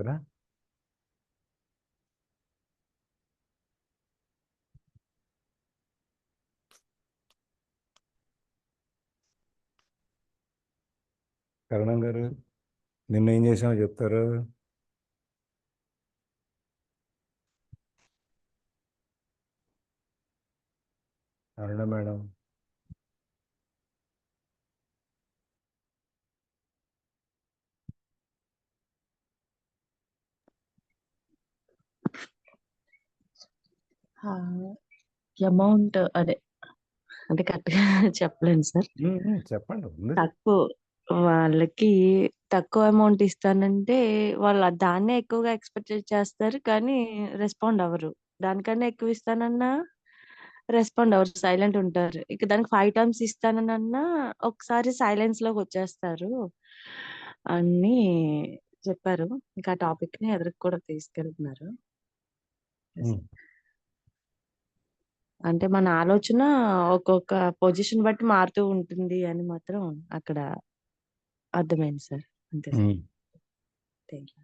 చెప్తారా? కరుణం గారు, నిన్న ఏం చేసామో చెప్తారు? అరుణ మేడం. అమౌంట్ అదే అంటే కరెక్ట్గా చెప్పలేను సార్. చెప్పండి. తక్కువ వాళ్ళకి తక్కువ అమౌంట్ ఇస్తానంటే వాళ్ళు దాన్నే ఎక్కువగా ఎక్స్పెక్ట్ చేస్తారు, కానీ రెస్పాండ్ అవ్వరు. దానికన్నా ఎక్కువ ఇస్తానన్నా రెస్పాండ్ అవ్వరు, సైలెంట్ ఉంటారు. ఇక దానికి 5 టైమ్స్ ఇస్తానన్నా ఒకసారి సైలెన్స్ లోకి వచ్చేస్తారు అని చెప్పారు. ఇంకా ఆ టాపిక్ ని ఎదురుకు కూడా తీసుకెళ్తున్నారు. అంటే మన ఆలోచన ఒక్కొక్క పొజిషన్ బట్టి మారుతూ ఉంటుంది అని మాత్రం అక్కడ అర్థమైంది సార్. అంతే sir. Thank you.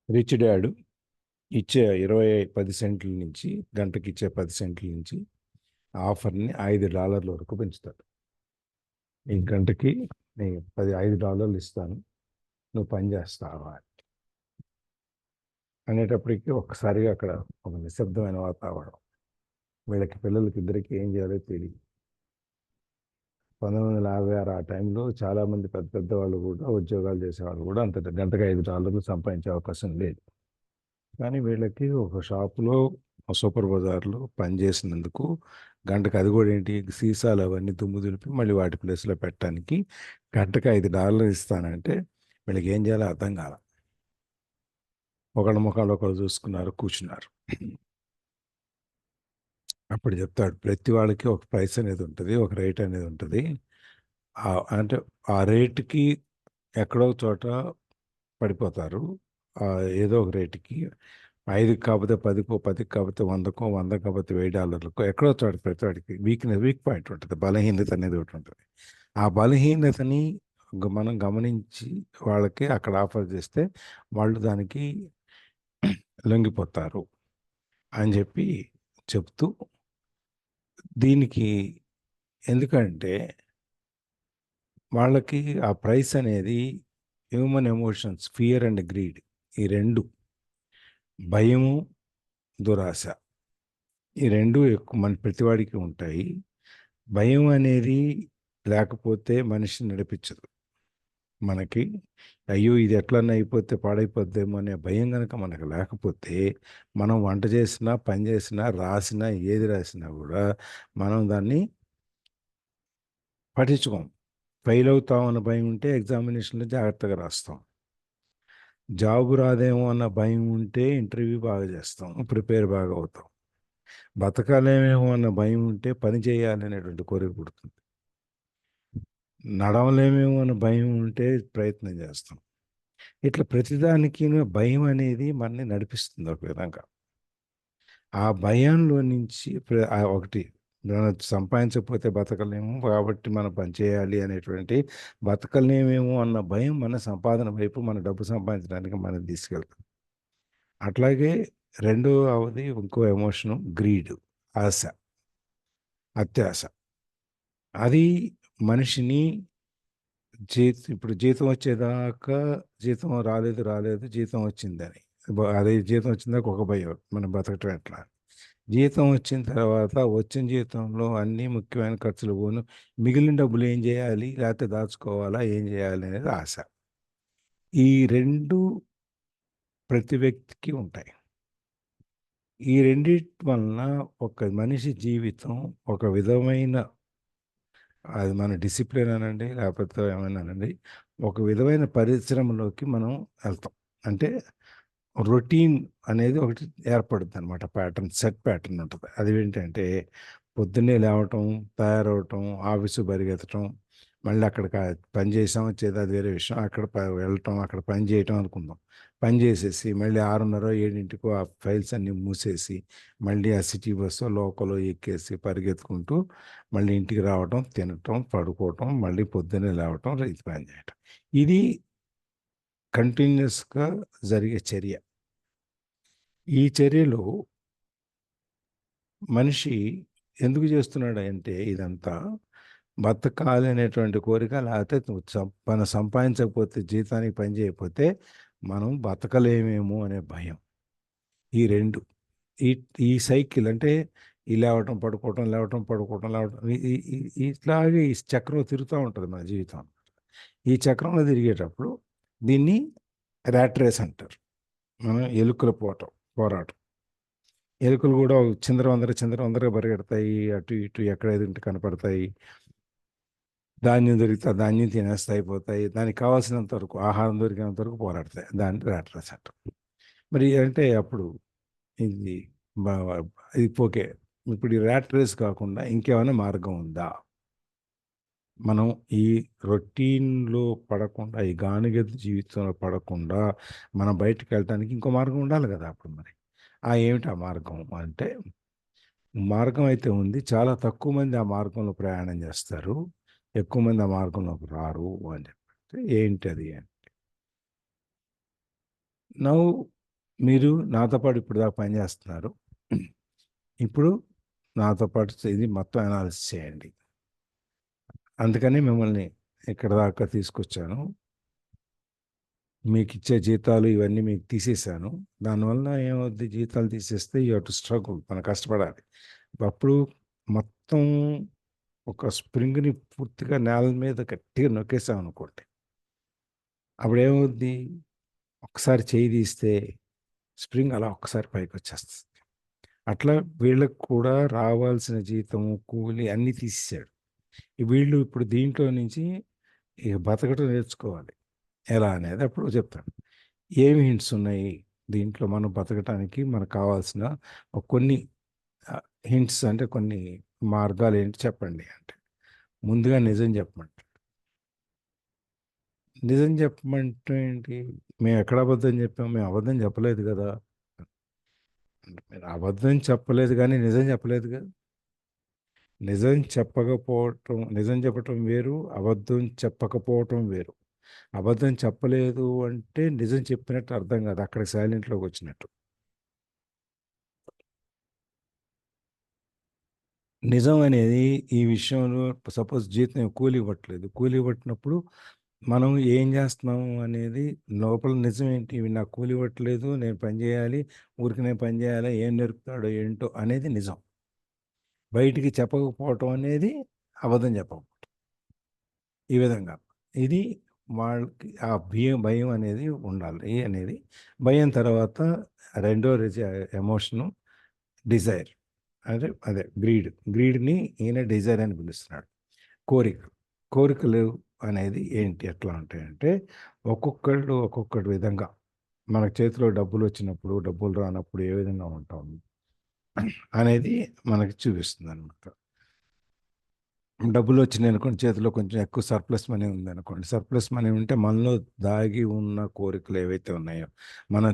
Rich dad ఇచ్చే 10 సెంట్ల నుంచి, గంటకి ఇచ్చే 10 సెంట్ల నుంచి ఆఫర్ని $5 వరకు పెంచుతాడు. ఈ గంటకి నేను $5 ఇస్తాను, నువ్వు పని చేస్తావా అనేటప్పటికి ఒక్కసారిగా అక్కడ ఒక నిశ్శబ్దమైన వాతావరణం. వీళ్ళకి పిల్లలకి ఇద్దరికి ఏం చేయాలో తెలియదు. 1956 ఆ టైంలో చాలామంది పెద్ద పెద్ద వాళ్ళు కూడా, ఉద్యోగాలు చేసేవాళ్ళు కూడా అంత గంటకి $5 సంపాదించే అవకాశం లేదు. కానీ వీళ్ళకి ఒక షాపులో, సూపర్ బజార్లో పనిచేసినందుకు గంటకు, అది కూడా ఏంటి, సీసాలు అవన్నీ దుమ్ము దులిపి మళ్ళీ వాటి ప్లేస్లో పెట్టడానికి గంటకు $5 ఇస్తానంటే వీళ్ళకి ఏం చేయాలో అర్థం కాల. ఒకళ్ళ ముఖాలు ఒకళ్ళు చూసుకున్నారు, కూర్చున్నారు. అప్పుడు చెప్తాడు, ప్రతి వాళ్ళకి ఒక ప్రైస్ అనేది ఉంటుంది, ఒక రేట్ అనేది ఉంటుంది. అంటే ఆ రేటుకి ఎక్కడో చోట పడిపోతారు. ఏదో ఒక రేటుకి 5 కాకపోతే 10కో, 10 కాకపోతే 100కో, 100 కాకపోతే $1000కో ఎక్కడో చోట ప్రతి వాడికి వీక్ పాయింట్ ఉంటుంది, బలహీనత అనేది ఒకటి ఉంటుంది. ఆ బలహీనతని మనం గమనించి వాళ్ళకి అక్కడ ఆఫర్ చేస్తే వాళ్ళు దానికి లొంగిపోతారు అని చెప్తూ, దీనికి ఎందుకంటే వాళ్ళకి ఆ ప్రైస్ అనేది human emotions, fear and greed, ఈ రెండు, భయము, దురాశ, ఈ రెండు ఎక్కువ మన ప్రతివాడికి ఉంటాయి. భయం అనేది లేకపోతే మనిషిని నడిపించదు. మనకి అయ్యో ఇది ఎట్లన్నా అయిపోతే పాడైపోద్దేమో అనే భయం కనుక మనకు లేకపోతే మనం వంట చేసినా, పని చేసినా, రాసినా, ఏది రాసినా కూడా మనం దాన్ని పట్టించుకోం. ఫెయిల్ అవుతామన్న భయం ఉంటే ఎగ్జామినేషన్లో జాగ్రత్తగా రాస్తాం. జాబు రాదేమో అన్న భయం ఉంటే ఇంటర్వ్యూ బాగా చేస్తాం, ప్రిపేర్ బాగా అవుతాం. బతకాలేమేమో అన్న భయం ఉంటే పని చేయాలనేటువంటి కోరిక పుడుతుంది. నడవలేమేమో అన్న భయం ఉంటే ప్రయత్నం చేస్తాం. ఇట్లా ప్రతిదానికి భయం అనేది మనని నడిపిస్తుంది ఒక విధంగా. ఆ భయంలో నుంచి ఒకటి, మనం సంపాదించకపోతే బతకలేము కాబట్టి మనం పని చేయాలి అనేటువంటి, బతకలేమేమో అన్న భయం మన సంపాదన వైపు, మన డబ్బు సంపాదించడానికి మనం తీసుకెళ్తాం. అట్లాగే అవధి ఇంకో ఎమోషను గ్రీడ్, ఆశ, అత్యాశ. అది మనిషిని ఇప్పుడు జీతం వచ్చేదాకా, జీతం రాలేదు జీతం వచ్చిందని, అదే జీతం వచ్చిందాక ఒక భయం, మనం బతకటం ఎట్లా. జీతం వచ్చిన తర్వాత వచ్చిన జీతంలో అన్ని ముఖ్యమైన ఖర్చులు పోను, మిగిలిన డబ్బులు ఏం చేయాలి, లేకపోతే దాచుకోవాలా, ఏం చేయాలి అనేది ఆశ. ఈ రెండు ప్రతి వ్యక్తికి ఉంటాయి. ఈ రెండిటి వలన ఒక మనిషి జీవితం ఒక విధమైన, అది మన డిసిప్లిన్ అనండి, లేకపోతే ఏమైనానండి, ఒక విధమైన పరిశ్రమలోకి మనం వెళ్తాం. అంటే రొటీన్ అనేది ఒకటి ఏర్పడుతుంది అనమాట, సెట్ ప్యాటర్న్ ఉంటుంది. అది ఏంటంటే పొద్దున్నే లేవటం, తయారవటం, ఆఫీసు పరిగెత్తటం, మళ్ళీ అక్కడ పని చేసాం వచ్చేది అది వేరే విషయం. అక్కడ వెళ్ళటం, అక్కడ పని చేయటం అనుకుందాం. పని చేసేసి మళ్ళీ 6:30, 7ంటికో ఆ ఫైల్స్ అన్నీ మూసేసి, మళ్ళీ ఆ సిటీ బస్సో, లోకలో ఎక్కేసి పరిగెత్తుకుంటూ మళ్ళీ ఇంటికి రావటం, తినటం, పడుకోవటం, మళ్ళీ పొద్దున్నే లేవటం, రైతు పని చేయటం. ఇది కంటిన్యూస్‌గా జరిగే చర్య. ఈ చర్యలో మనిషి ఎందుకు చేస్తున్నాడంటే ఇదంతా బతకాలి అనేటువంటి కోరిక, లేకపోతే మనం సంపాదించకపోతే, జీతానికి పని చేయకపోతే మనం బతకలేమేమో అనే భయం. ఈ 2 ఈ ఈ సైకిల్ అంటే ఈ లేవటం, పడుకోవటం, లేవటం, పడుకోవటం, లేవటం ఈ ఈ ఈ ఇట్లాగే ఈ చక్రం తిరుగుతూ ఉంటుంది మన జీవితం. ఈ చక్రంలో తిరిగేటప్పుడు దీన్ని ర్యాట్ రేస్ అంటారు. మనం ఎలుకల పోరాటం. ఎలుకలు కూడా చిందరవందరగా పరిగెడతాయి. అటు ఇటు ఎక్కడ ఏదుంటే కనపడతాయి. ధాన్యం దొరికితే ఆ ధాన్యం తినేస్తే అయిపోతాయి. దానికి కావాల్సినంత వరకు ఆహారం దొరికినంత వరకు పోరాడతాయి. దాన్ని ర్యాట్ రేస్ అంటాం. మరి అంటే అప్పుడు ఇది బ ఇది ఓకే. ఇప్పుడు ఈ ర్యాట్ రేస్ కాకుండా ఇంకేమైనా మార్గం ఉందా? మనం ఈ రొటీన్‌లో పడకుండా, ఈ గానిగెద్దు జీవితంలో పడకుండా మనం బయటికెళ్ళటానికి ఇంకో మార్గం ఉండాలి గదా! అప్పుడు మరి. ఏమిటి ఆ మార్గం అంటే, మార్గం అయితే ఉంది. చాలా తక్కువ మంది ఆ మార్గంలో ప్రయాణం చేస్తారు. ఎక్కువ మంది ఆ మార్గంలోకి రారు అని చెప్పి. ఏంటది అని. నౌ మీరు నాతో పాటు ఇప్పటిదాకా పని చేస్తున్నారు. ఇప్పుడు నాతో పాటు ఇది మొత్తం అనాలిసిస్ చేయండి. అందుకని మిమ్మల్ని ఇక్కడి దాకా తీసుకొచ్చాను. మీకిచ్చే జీతాలు ఇవన్నీ మీకు తీసేశాను. దానివలన ఏమవుద్ది, జీతాలు తీసేస్తే యూ హావ్ టు స్ట్రగుల్. మనం కష్టపడాలి. అప్పుడు మొత్తం ఒక స్ప్రింగ్‌ని పూర్తిగా నేల మీద గట్టిగా నొక్కేసామనుకోండి. అప్పుడేమవుద్ది, ఒక్కసారి చెయ్యి తీస్తే స్ప్రింగ్ అలా ఒక్కసారి పైకొచ్చేస్తది. అట్లా వీళ్ళకి కూడా రావాల్సిన జీతము, కూలి అన్నీ తీసేసాడు. వీళ్ళు ఇప్పుడు దీంట్లో నుంచి ఇక బతకడం నేర్చుకోవాలి. ఎలా అనేది అప్పుడు చెప్తాను. ఏమి హింట్స్ ఉన్నాయి దీంట్లో మనం బతకటానికి మనకు కావాల్సిన కొన్ని హింట్స్ అంటే కొన్ని మార్గాలేంటి చెప్పండి అంటే, ముందుగా నిజం చెప్పమంటాడు. నిజం చెప్పమంటే ఏంటి? మేము ఎక్కడ అబద్ధం చెప్పాం? మేము అబద్ధం చెప్పలేదు గదా! మీరు అబద్ధం చెప్పలేదు గానీ, నిజం చెప్పలేదుగా. నిజం చెప్పటం వేరు, అబద్ధం చెప్పకపోవటం వేరు. అబద్ధం చెప్పలేదు అంటే నిజం చెప్పినట్టు అర్థం కాదు. అక్కడ సైలెంట్‌లోకొచ్చినట్టు. నిజం అనేది ఈ విషయంలో సపోజ్ జీతం కూలి ఇవ్వట్లేదు. కూలి ఇవ్వట్నప్పుడు మనం ఏం చేస్తున్నాము అనేది లోపల నిజం ఏంటి? ఈడు నాకు కూలి ఇవ్వట్లేదు. నేను పని చేయాలి. ఊరికనే పని చేయాలా? ఏం నేర్పుతాడో ఏంటో అనేది నిజం. బయటికి చెప్పకపోవటం అనేది అబద్ధం చెప్పకపోవటం. ఈ విధంగా. ఇది వాళ్ళకి ఆ భయం అనేది ఉండాలి అనేది. భయం తర్వాత రెండో ఎమోషను డిజైర్. అదే గ్రీడ్‌ని ఈయన డిజైర్ అని పిలుస్తున్నాడు. కోరికలు. కోరికలు అనేది ఏంటి? ఎట్లా ఉంటాయంటే ఒక్కొక్కళ్ళు ఒక్కొక్కటి విధంగా మనకు చేతిలో డబ్బులొచ్చినప్పుడు, డబ్బులు రానప్పుడు ఏ విధంగా ఉంటాం అనేది మనకి చూపిస్తుందనమాట. డబ్బులొచ్చినాయనుకోండి, చేతిలో కొంచెం ఎక్కువ సర్ప్లస్ మనీ ఉందనుకోండి. సర్ప్లస్ మనీ ఉంటే మనలో దాగి ఉన్న కోరికలు ఏవైతే ఉన్నాయో, మనం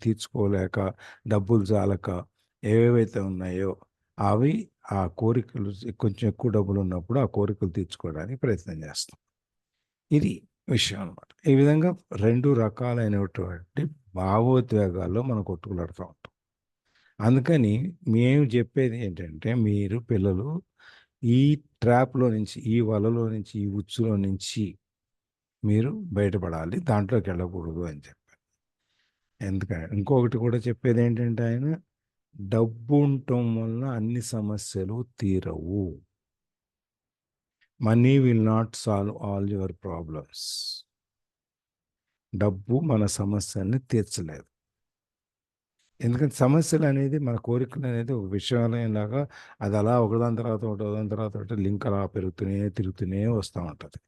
తీర్చుకోలేక, డబ్బులు చాలక ఏవేవైతే ఉన్నాయో, అవి ఆ కోరికలు కొంచెం ఎక్కువ డబ్బులున్నప్పుడు ఆ కోరికలు తీర్చుకోవడానికి ప్రయత్నం చేస్తాం. ఇది విషయం అనమాట. ఈ విధంగా 2 రకాలైనటువంటి భావోద్వేగాల్లో మనం కొట్టుకులాడుతూ ఉంటాం. అందుకని మేము చెప్పేది ఏంటంటే, మీరు పిల్లలు ఈ ట్రాప్‌లో నుంచి, ఈ వలలో నుంచి, ఈ ఉచ్చులో నుంచి మీరు బయటపడాలి. దాంట్లోకెళ్ళకూడదు అని చెప్పారు. ఇంకొకటి కూడా చెప్పేదేంటంటే ఆయన, డబ్బు ఉండటం వలన అన్ని సమస్యలు తీరవు. Money will not solve all your problems. డబ్బు మన సమస్యల్ని తీర్చలేదు. ఎందుకంటే సమస్యలనేది మన కోరికలనేది ఒక విషయాలయంలాగా అది అలా ఒకదాని తర్వాత ఒకటి, ఒకదాని తర్వాత ఒకటి లింక్ అలా తిరుగుతూనే వస్తా ఉంటది.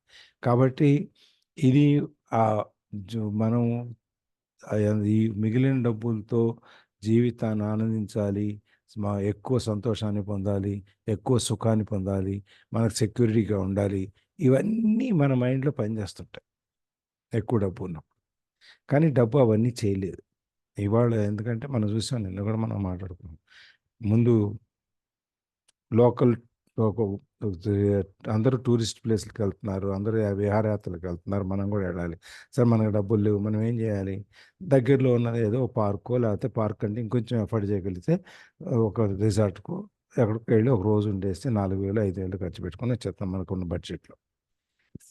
కాబట్టి ఇది ఆహ్, మనం ఈ మిగిలిన డబ్బులతో జీవితాన్ని ఆనందించాలి. ఎక్కువ సంతోషాన్ని పొందాలి. ఎక్కువ సుఖాన్ని పొందాలి. మనకు సెక్యూరిటీగా ఉండాలి. ఇవన్నీ మన మైండ్‌లో పనిచేస్తుంటాయి ఎక్కువ డబ్బు ఉన్నప్పుడు. కానీ డబ్బు అవన్నీ చేయలేదు. ఇవాళ ఎందుకంటే మనం చూసాం, నిన్న కూడా మనం మాట్లాడుకున్నాం. ముందు లోకల్ ఒక అందరూ టూరిస్ట్ ప్లేస్‌లకి వెళ్తున్నారు. అందరూ విహారయాత్రలకు వెళ్తున్నారు. మనం కూడా వెళ్ళాలి. సరే మనకు డబ్బులు లేవు. మనం ఏం చేయాలి? దగ్గరలో ఉన్నది ఏదో పార్కో, లేకపోతే పార్క్ అంటే ఇంకొంచెం ఎఫర్ట్ చేయగలిగితే ఒక రిసార్ట్‌కో ఎక్కడికో వెళ్ళి ఒక రోజు ఉండేసి 4,000, 5,000 ఖర్చు పెట్టుకొని వచ్చేస్తాం మనకున్న బడ్జెట్‌లో.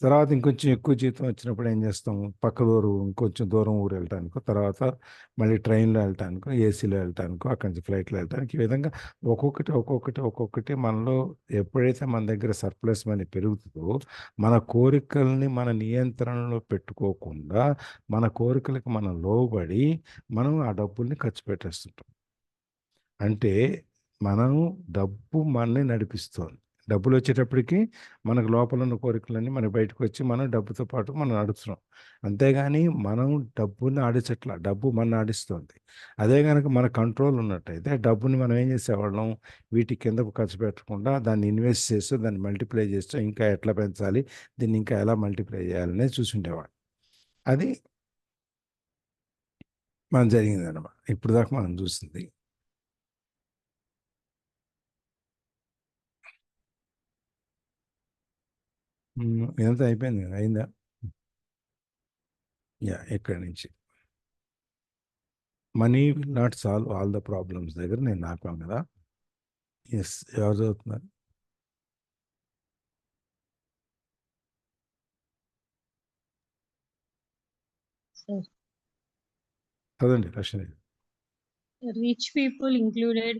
తర్వాత ఇంకొంచెం ఎక్కువ జీతం వచ్చినప్పుడు ఏం చేస్తాం? పక్క ఊరు, ఇంకొంచెం దూరం ఊరు వెళ్ళటానికో, తర్వాత మళ్ళీ ట్రైన్‌లో వెళ్ళటానికో, ఏసీలో వెళ్ళటానికో, అక్కడి నుంచి ఫ్లైట్‌లో వెళ్ళటానికి, ఈ విధంగా ఒక్కొక్కటి మనలో ఎప్పుడైతే మన దగ్గర సర్ప్లస్ మనీ పెరుగుతుందో, మన కోరికల్ని మన నియంత్రణలో పెట్టుకోకుండా, మన కోరికలకు మనం లోబడి, మనం ఆ డబ్బుల్ని ఖర్చు పెట్టేస్తుంటాం. అంటే మనం డబ్బు మనల్ని నడిపిస్తోంది. డబ్బులొచ్చేటప్పటికి మనకు లోపల ఉన్న కోరికలన్నీ మనకు బయటకొచ్చి మనం డబ్బుతో పాటు మనం నడుస్తున్నాం. అంతేగాని మనం డబ్బుని ఆడించట్ల. డబ్బు మనల్ని ఆడిస్తోంది. అదే గనక మన కంట్రోల్ ఉన్నట్టయితే డబ్బుని మనం ఏం చేసేవాళ్ళం? వీటి కింద ఖర్చు పెట్టకుండా దాన్ని ఇన్వెస్ట్ చేస్తూ, దాన్ని మల్టిప్లై చేస్తూ, ఇంకా ఎట్లా పెంచాలి? దీన్ని ఇంకా ఎలా మల్టిప్లై చేయాలనేది చూసుండేవాళ్ళం. అది మనకు జరిగిందనమాట. ఇప్పటిదాకా మనం చూసింది. ఇదంతా అయిపోయింది కదా! అయిందా? యాహ్! ఇక్కడి నుంచి. Money will not solve all the problems దగ్గర నేను ఆపాను కదా! యెస్. ఎవరు చదువుతున్నారు? Sir, చదవండి question. rich people included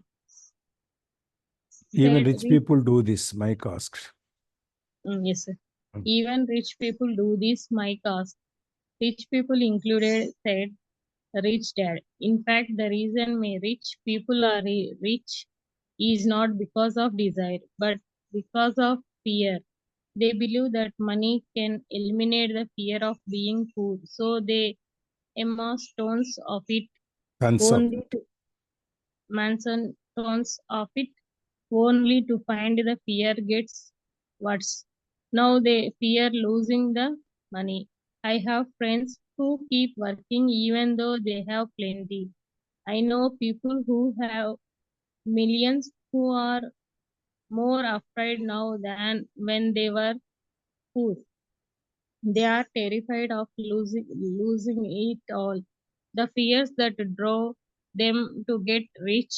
even said rich people do this, Mike asked. yes, sir. Even rich people do this, my caste. Rich people included said rich dad. In fact, the reason may rich people are rich is not because of desire, but because of fear. They believe that money can eliminate the fear of being poor, so they amass tons of it tons of only to Manson tons of it only to find the fear gets worse. Now they fear losing the money. I have friends who keep working even though they have plenty. I know people who have millions who are more afraid now than when they were poor. They are terrified of losing it all. The fears that drove them to get rich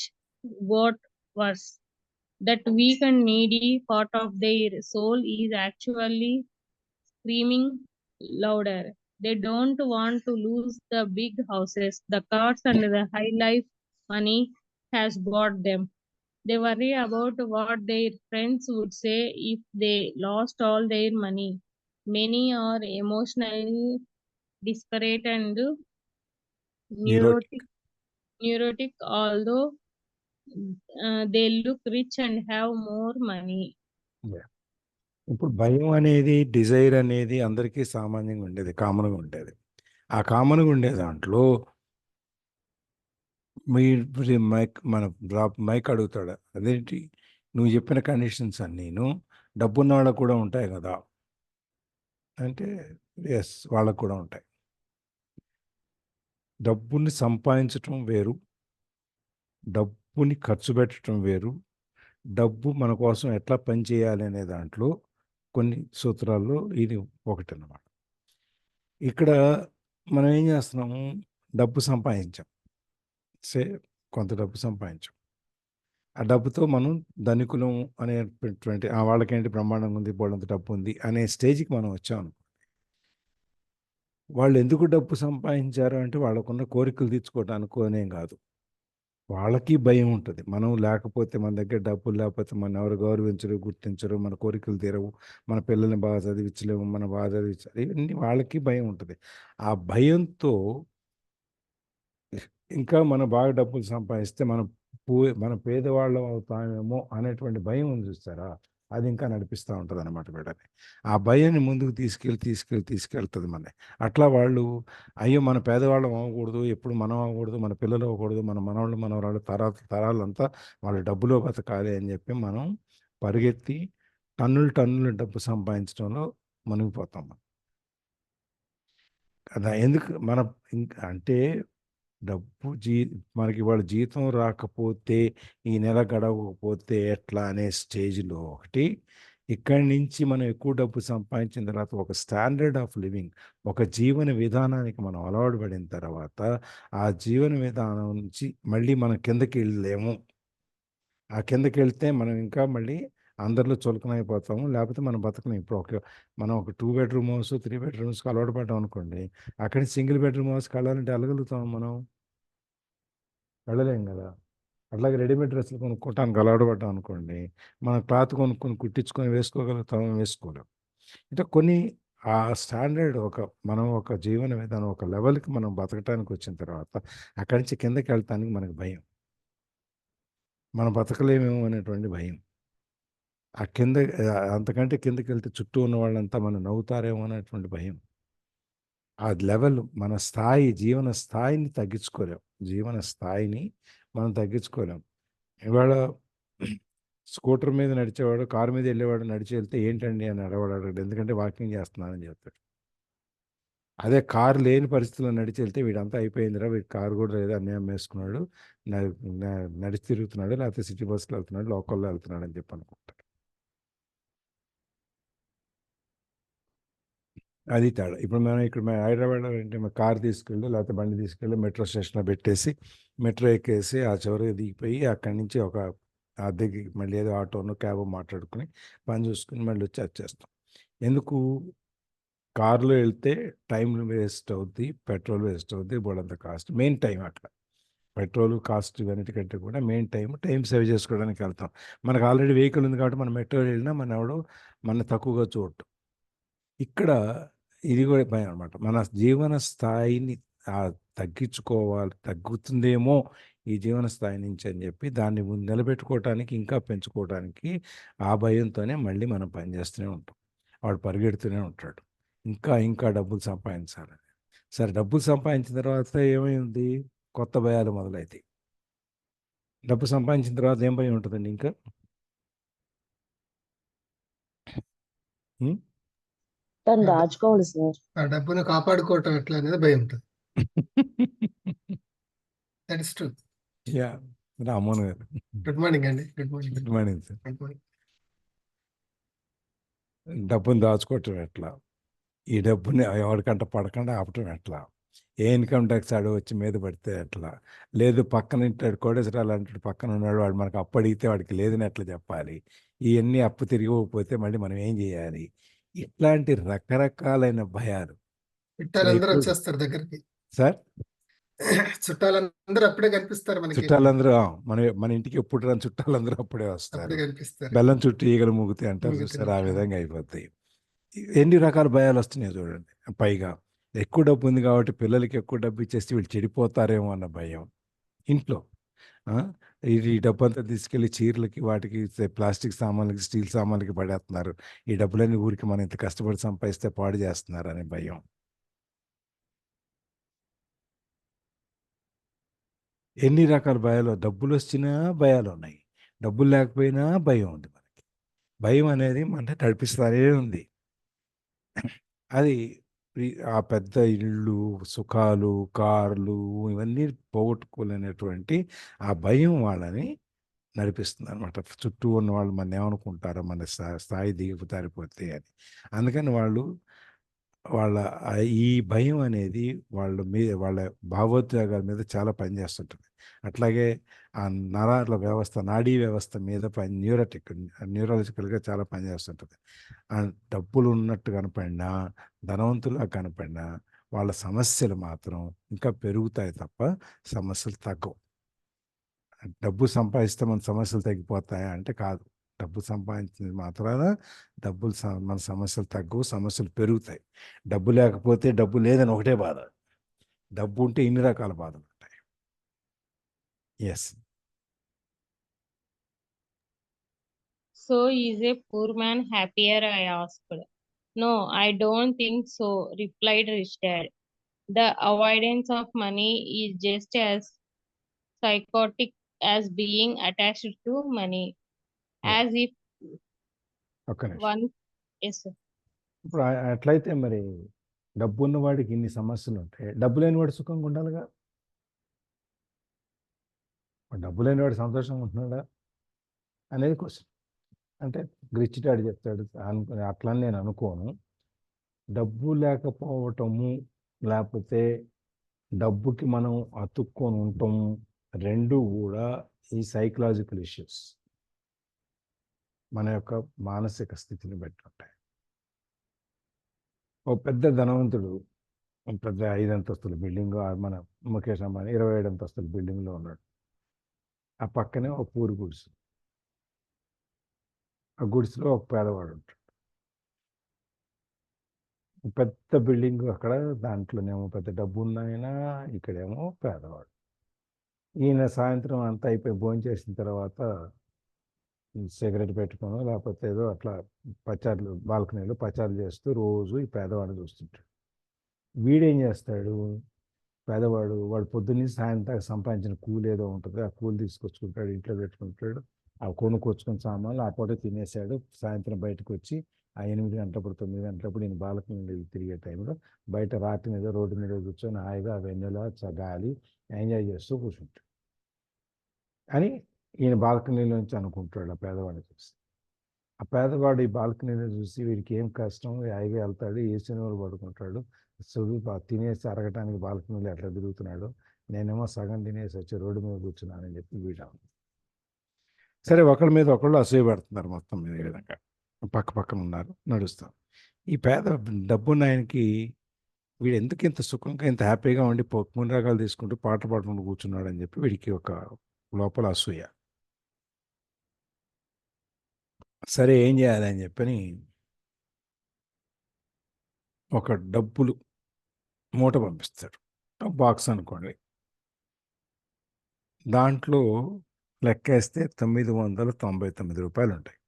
got worse. That weak and needy part of their soul is actually screaming louder. They don't want to lose the big houses, the cars, and the high life money has bought them. They worry about what their friends would say if they lost all their money. Many are emotionally disparate and neurotic. neurotic, neurotic although they look rich and have more money. ఇప్పుడు భయం అనేది, Dzire అనేది అందరికీ సామాన్యంగా ఉండేది. కామన్‌గా ఉండేది. ఆ కామన్‌గా ఉండే దాంట్లో మీరు మైక్ అడుగుతాడు. అదేంటి? నువ్వు చెప్పిన కండిషన్స్ అన్నీను డబ్బున్న వాళ్ళకి కూడా ఉంటాయి కదా! అంటే యెస్. వాళ్ళకి కూడా ఉంటాయి. డబ్బుని సంపాదించటం వేరు. డబ్బుని ఖర్చు పెట్టడం వేరు. డబ్బు మన కోసం ఎట్లా పనిచేయాలి అనే దాంట్లో కొన్ని సూత్రాల్లో ఇది ఒకటనమాట. ఇక్కడ మనం ఏం చేస్తున్నాము? డబ్బు సంపాదించాం. సే కొంత డబ్బు సంపాదించాం. ఆ డబ్బుతో మనం ధనికులం అనేటటువంటి వాళ్ళకేంటి బ్రహ్మాండంగా ఉంది, బోలెడంత డబ్బు ఉంది అనే స్టేజ్‌కి మనం వచ్చామనుకో. వాళ్ళు ఎందుకు డబ్బు సంపాదించారు అంటే వాళ్ళకున్న కోరికలు తీర్చుకోవడానికో అనేం కాదు. వాళ్ళకి భయం ఉంటది. మనం లేకపోతే, మన దగ్గర డబ్బులు లేకపోతే మనెవరు గౌరవించరు, గుర్తించరు, మన కోరికలు తీరవు, మన పిల్లల్ని బాగా చదివించలేము, మనం బాగా చదివించాలి. ఇవన్నీ వాళ్ళకి భయం ఉంటది. ఆ భయంతో ఇంకా మనం బాగా డబ్బులు సంపాదిస్తే మనం పేదవాళ్ళం అవుతామేమో అనేటువంటి భయం ఉంది చూసారా? అది ఇంకా నడిపిస్తా ఉంటదనమాట వీళ్ళని. ఆ భయాన్ని ముందుకు తీసుకెళ్తది మనని. అట్లా వాళ్ళు అయ్యో! మన పేదవాళ్ళం అవ్వకూడదు, ఎప్పుడు మనం అవ్వకూడదు, మన పిల్లలు అవ్వకూడదు, మన మనవళ్ళు, మనవరాళ్ళు తరాలంతా వాళ్ళు డబ్బులో బతకాలి అని చెప్పి మనం పరిగెత్తి టన్నులు డబ్బు సంపాదించడంలో మునిగిపోతాం మనం. కదా ఎందుకు మన ఇంకా అంటే డబ్బు మనకి వాళ్ళ జీతం రాకపోతే ఈ నెల గడవకపోతే ఎట్లా అనే స్టేజ్లో ఒకటి, ఇక్కడి నుంచి మనం ఎక్కువ డబ్బు సంపాదించిన తర్వాత ఒక స్టాండర్డ్ ఆఫ్ లివింగ్, ఒక జీవన విధానానికి మనం అలవాటు పడిన తర్వాత ఆ జీవన విధానం నుంచి మళ్ళీ మనం కిందకి వెళ్ళలేము. ఆ కిందకి వెళ్తే మనం ఇంకా మళ్ళీ అందరిలో చులకనైపోతాము, లేకపోతే మనం బతకలేం. ఇప్పుడు మనం ఒక 2 బెడ్రూమ్ హౌస్ 3 బెడ్రూమ్స్కి అలవాటు పడ్డాం అనుకోండి, అక్కడి సింగిల్ బెడ్రూమ్ హౌస్కి వెళ్ళాలంటే వెళ్ళగలుగుతాం మనం? వెళ్ళలేం కదా. అట్లాగే రెడీమేడ్ డ్రెస్సులు కొనుక్కోవటానికి అలవాటు పడ్డాం అనుకోండి, మనం క్లాత్ కొనుక్కొని కుట్టించుకొని వేసుకోగలుగుతాం? వేసుకోలేం. అంటే కొన్ని ఆ స్టాండర్డ్ మనం ఒక జీవన విధానం ఒక లెవెల్కి మనం బతకటానికి వచ్చిన తర్వాత అక్కడి నుంచి కిందకి వెళ్తానికి మనకు భయం, మనం బతకలేమేమో అనేటువంటి భయం. ఆ కింద అంతకంటే కిందకి వెళ్తే చుట్టూ ఉన్న వాళ్ళంతా మనం నవ్వుతారేమో అనేటువంటి భయం. ఆ లెవెల్ మన స్థాయి, జీవన స్థాయిని తగ్గించుకోలేం. జీవన స్థాయిని మనం తగ్గించుకోలేం. ఇవాళ స్కూటర్ మీద నడిచేవాడు, కారు మీద వెళ్ళేవాడు నడిచి వెళ్తే ఏంటండి అని అడగడు, ఎందుకంటే వాకింగ్ చేస్తున్నానని చెప్తాడు. అదే కారు లేని పరిస్థితుల్లో నడిచి వెళ్తే వీడంతా అయిపోయిందిరా, వీడి కారు కూడా లేదు, అన్నీ అమ్మేసుకున్నాడు, నడిచి తిరుగుతున్నాడు, లేకపోతే సిటీ బస్సులో వెళ్తున్నాడు, లోకల్లో వెళ్తున్నాడు అని చెప్పి అనుకుంటాడు. అది తేడా. ఇప్పుడు మనం ఇక్కడ హైదరాబాద్లో అంటే కారు తీసుకెళ్ళి లేకపోతే బండి తీసుకెళ్ళి మెట్రో స్టేషన్లో పెట్టేసి మెట్రో ఎక్కేసి ఆ చివరికి దిగిపోయి అక్కడి నుంచి ఒక అద్దెకి మళ్ళీ ఏదో ఆటోనో క్యాబో మాట్లాడుకుని పని చూసుకుని మళ్ళీ వచ్చి వచ్చేస్తాం. ఎందుకు? కారులో వెళ్తే టైం వేస్ట్ అవుద్ది, పెట్రోల్ వేస్ట్ అవుద్ది, బోడంత కాస్ట్. మెయిన్ టైం అక్కడ పెట్రోల్ కాస్ట్ ఇవన్నిటికంటే కూడా మెయిన్ టైం సేవ్ చేసుకోవడానికి వెళ్తాం. మనకు ఆల్రెడీ వెహికల్ ఉంది కాబట్టి మనం మెట్రో వెళ్ళినా మన ఎవడో మన తక్కువగా చూడటం. ఇక్కడ ఇది కూడా భయం అనమాట. మన జీవన స్థాయిని తగ్గుతుందేమో ఈ జీవన స్థాయి నుంచి అని చెప్పి దాన్ని నిలబెట్టుకోవటానికి ఇంకా పెంచుకోవడానికి ఆ భయంతోనే మళ్ళీ మనం పనిచేస్తూనే ఉంటాం. వాడు పరిగెడుతూనే ఉంటాడు, ఇంకా డబ్బులు సంపాదించాలని. సరే, డబ్బులు సంపాదించిన తర్వాత ఏమైంది? కొత్త భయాలు మొదలవుతాయి. డబ్బు సంపాదించిన తర్వాత ఏం భయం ఉంటుందండి ఇంకా? తను దాచుకోవాలి సార్. ఆ డబ్బును కాపాడుకోవటం ఎట్లా అనేది భయం ఉంటుంది. That is true. Yeah, Ramohan గారు గుడ్ మార్నింగ్ అండి. Good morning. Good morning sir. Good morning. డబ్బుని దాచుకోవటం ఎట్లా? ఈ డబ్బుని ఎవరికంట పడకుండా ఆపటం ఎట్లా? ఏ ఇన్కమ్ ట్యాక్స్ ఆడు వచ్చి మీద పడితే ఎట్లా? లేదు పక్కన ఇంటాడు కోడేశ్వరాలు అంటాడు, పక్కన ఉన్నాడు, వాడు మనకు అప్పు అడిగితే వాడికి లేదని ఎట్లా చెప్పాలి? ఇవన్నీ అప్పు తిరిగిపోతే మళ్ళీ మనం ఏం చేయాలి? ఇట్లాంటి రకరకాలైన భయాలు. చుట్టాలందరూ వచ్చేస్తారు దగ్గరికి సార్, చుట్టాలందరూ అప్పుడే కనిపిస్తారు మనకి. చుట్టాలందరూ మన ఇంటికి ఎప్పుడు రాని చుట్టాలందరూ అప్పుడే వస్తారు. అప్పుడే కనిపిస్తారు. బెల్లం చుట్టూ ఈగలు ముగితే అంటారు చూస్తారు, ఆ విధంగా అయిపోతాయి. ఎన్ని రకాల భయాలు వస్తున్నాయి చూడండి. పైగా ఎక్కువ డబ్బు ఉంది కాబట్టి పిల్లలకి ఎక్కువ డబ్బు ఇచ్చేస్తే వీళ్ళు చెడిపోతారేమో అన్న భయం ఇంట్లో. ఈ డబ్బు అంతా తీసుకెళ్ళి చీరలకి, వాటికి, ప్లాస్టిక్ సామాన్లకి, స్టీల్ సామాన్లకి పడేస్తున్నారు. ఈ డబ్బులన్నీ ఊరికి మనం ఇంత కష్టపడి సంపాదిస్తే పాడు చేస్తున్నారు అనే భయం. ఎన్ని రకాల భయాలు. డబ్బులు వచ్చినా భయాలు ఉన్నాయి, డబ్బులు లేకపోయినా భయం ఉంది మనకి. భయం అనేది మన నడిపిస్తూనే ఉంది. అది ఆ పెద్ద ఇళ్ళు, సుఖాలు, కార్లు ఇవన్నీ పోగొట్టుకోలేనటువంటి ఆ భయం వాళ్ళని నడిపిస్తుంది అనమాట. చుట్టూ ఉన్న వాళ్ళు మన ఏమనుకుంటారో, మన స్థాయి దిగుతారిపోతే అని. అందుకని వాళ్ళ ఈ భయం అనేది వాళ్ళ భావోద్వేగాల మీద చాలా పనిచేస్తుంటుంది. అట్లాగే ఆ నరాల వ్యవస్థ, నాడీ వ్యవస్థ మీద న్యూరాలజికల్గా చాలా పనిచేస్తుంటుంది. డబ్బులు ఉన్నట్టు కనపడినా, ధనవంతులుగా కనపడినా వాళ్ళ సమస్యలు మాత్రం ఇంకా పెరుగుతాయి తప్ప సమస్యలు తగ్గవు. డబ్బు సంపాదిస్తే మన సమస్యలు తగ్గిపోతాయా అంటే కాదు. డబ్బు సంపాదించింది మాత్రాన మన సమస్యలు తగ్గవు, సమస్యలు పెరుగుతాయి. డబ్బు లేకపోతే డబ్బు లేదని ఒకటే బాధ, డబ్బు ఉంటే ఇన్ని రకాల బాధలు ఉంటాయి. Yes. So is a poor man happier? I asked. No, I don't think so, replied rich dad. The avoidance of money is just as psychotic as being attached to money. Yeah. As if ఒక్క నిమిషం. One, yes, sir. ఇప్పుడు అట్లయితే మరి డబ్బు ఉన్నవాడికి ఇన్ని సమస్యలు ఉంటాయి, డబ్బు లేనివాడు సుఖంగా ఉండాలిగా. డబ్బు లేనివాడు సంతోషంగా ఉంటున్నాడా అనేది క్వశ్చన్. అంటే రిచ్ డాడ్ చెప్తాడు అట్లా అని నేను అనుకోను. డబ్బు లేకపోవటము, లేకపోతే డబ్బుకి మనం అతుక్కొని ఉండటము, రెండు కూడా ఈ సైకలాజికల్ ఇష్యూస్ మన యొక్క మానసిక స్థితిని బట్టి ఉంటాయి. ఓ పెద్ద ధనవంతుడు పెద్ద 5 అంతస్తుల బిల్డింగ్, మన ముఖేష్ అంబానీ 27 అంతస్తుల బిల్డింగ్లో ఉన్నాడు. ఆ పక్కనే ఒక పూరి గుడిసె, ఆ గుడిసెలో ఒక పేదవాడు ఉంటాడు. పెద్ద బిల్డింగ్ అక్కడ, దాంట్లోనేమో పెద్ద డబ్బు ఉన్నాయన, ఇక్కడేమో పేదవాడు. ఈయన సాయంత్రం అంతా అయిపోయి భోజనం చేసిన తర్వాత సిగరెట్ పెట్టుకోను లేకపోతే ఏదో అట్లా పచారులు బాల్కనీలో పచారులు చేస్తూ రోజు ఈ పేదవాడిని చూస్తుంటాడు. వీడేం చేస్తాడు, పేదవాడు వాడు పొద్దున్నీ సాయంత్రం సంపాదించిన కూలి ఏదో ఉంటుంది, ఆ కూలి తీసుకొచ్చుకుంటాడు, ఇంట్లో పెట్టుకుంటాడు. ఆ కొనుక్కొచ్చుకుని సామాన్లు ఆ పూట తినేసాడు. సాయంత్రం బయటకు వచ్చి ఆ 8 గంటలప్పుడు 9 గంటలప్పుడు నేను బాల్కనీ తిరిగే టైంలో బయట రాత్రి మీద రోడ్డు మీద కూర్చొని హాయిగా ఆ వెన్నెల గాలి ఎంజాయ్ చేస్తూ కూర్చుంటాడు అని ఈయన బాల్కనీలోంచి అనుకుంటాడు. ఆ పేదవాడిని చూసి, ఆ పేదవాడు ఈ బాల్కనీలో చూసి వీడికి ఏం కష్టం, హాయిగా వెళ్తాడు, ఏ సినిమాలు పడుకుంటాడు, చదువు తినేసి అరగటానికి బాల్కనీలో ఎట్లా తిరుగుతున్నాడు, నేనేమో సగం తినేసి వచ్చి రోడ్డు మీద కూర్చున్నానని చెప్పి వీడు. సరే, ఒకళ్ళ మీద ఒకళ్ళు అసూయ పడుతున్నారు, మొత్తం మీద ఈ విధంగా పక్క పక్కన ఉన్నారు, నడుస్తాం. ఈ పేద డబ్బున్న ఆయనకి వీడు ఎందుకు ఇంత సుఖంగా ఇంత హ్యాపీగా ఉండి పునరాగాలు తీసుకుంటూ పాట పాడుకుంటూ కూర్చున్నాడు అని చెప్పి వీడికి ఒక లోపల అసూయ. సరే, ఏం చేయాలి అని చెప్పని ఒక డబ్బులు మూట పంపిస్తాడు, బాక్స్ అనుకోండి. దాంట్లో లెక్కేస్తే 999 రూపాయలు ఉంటాయి.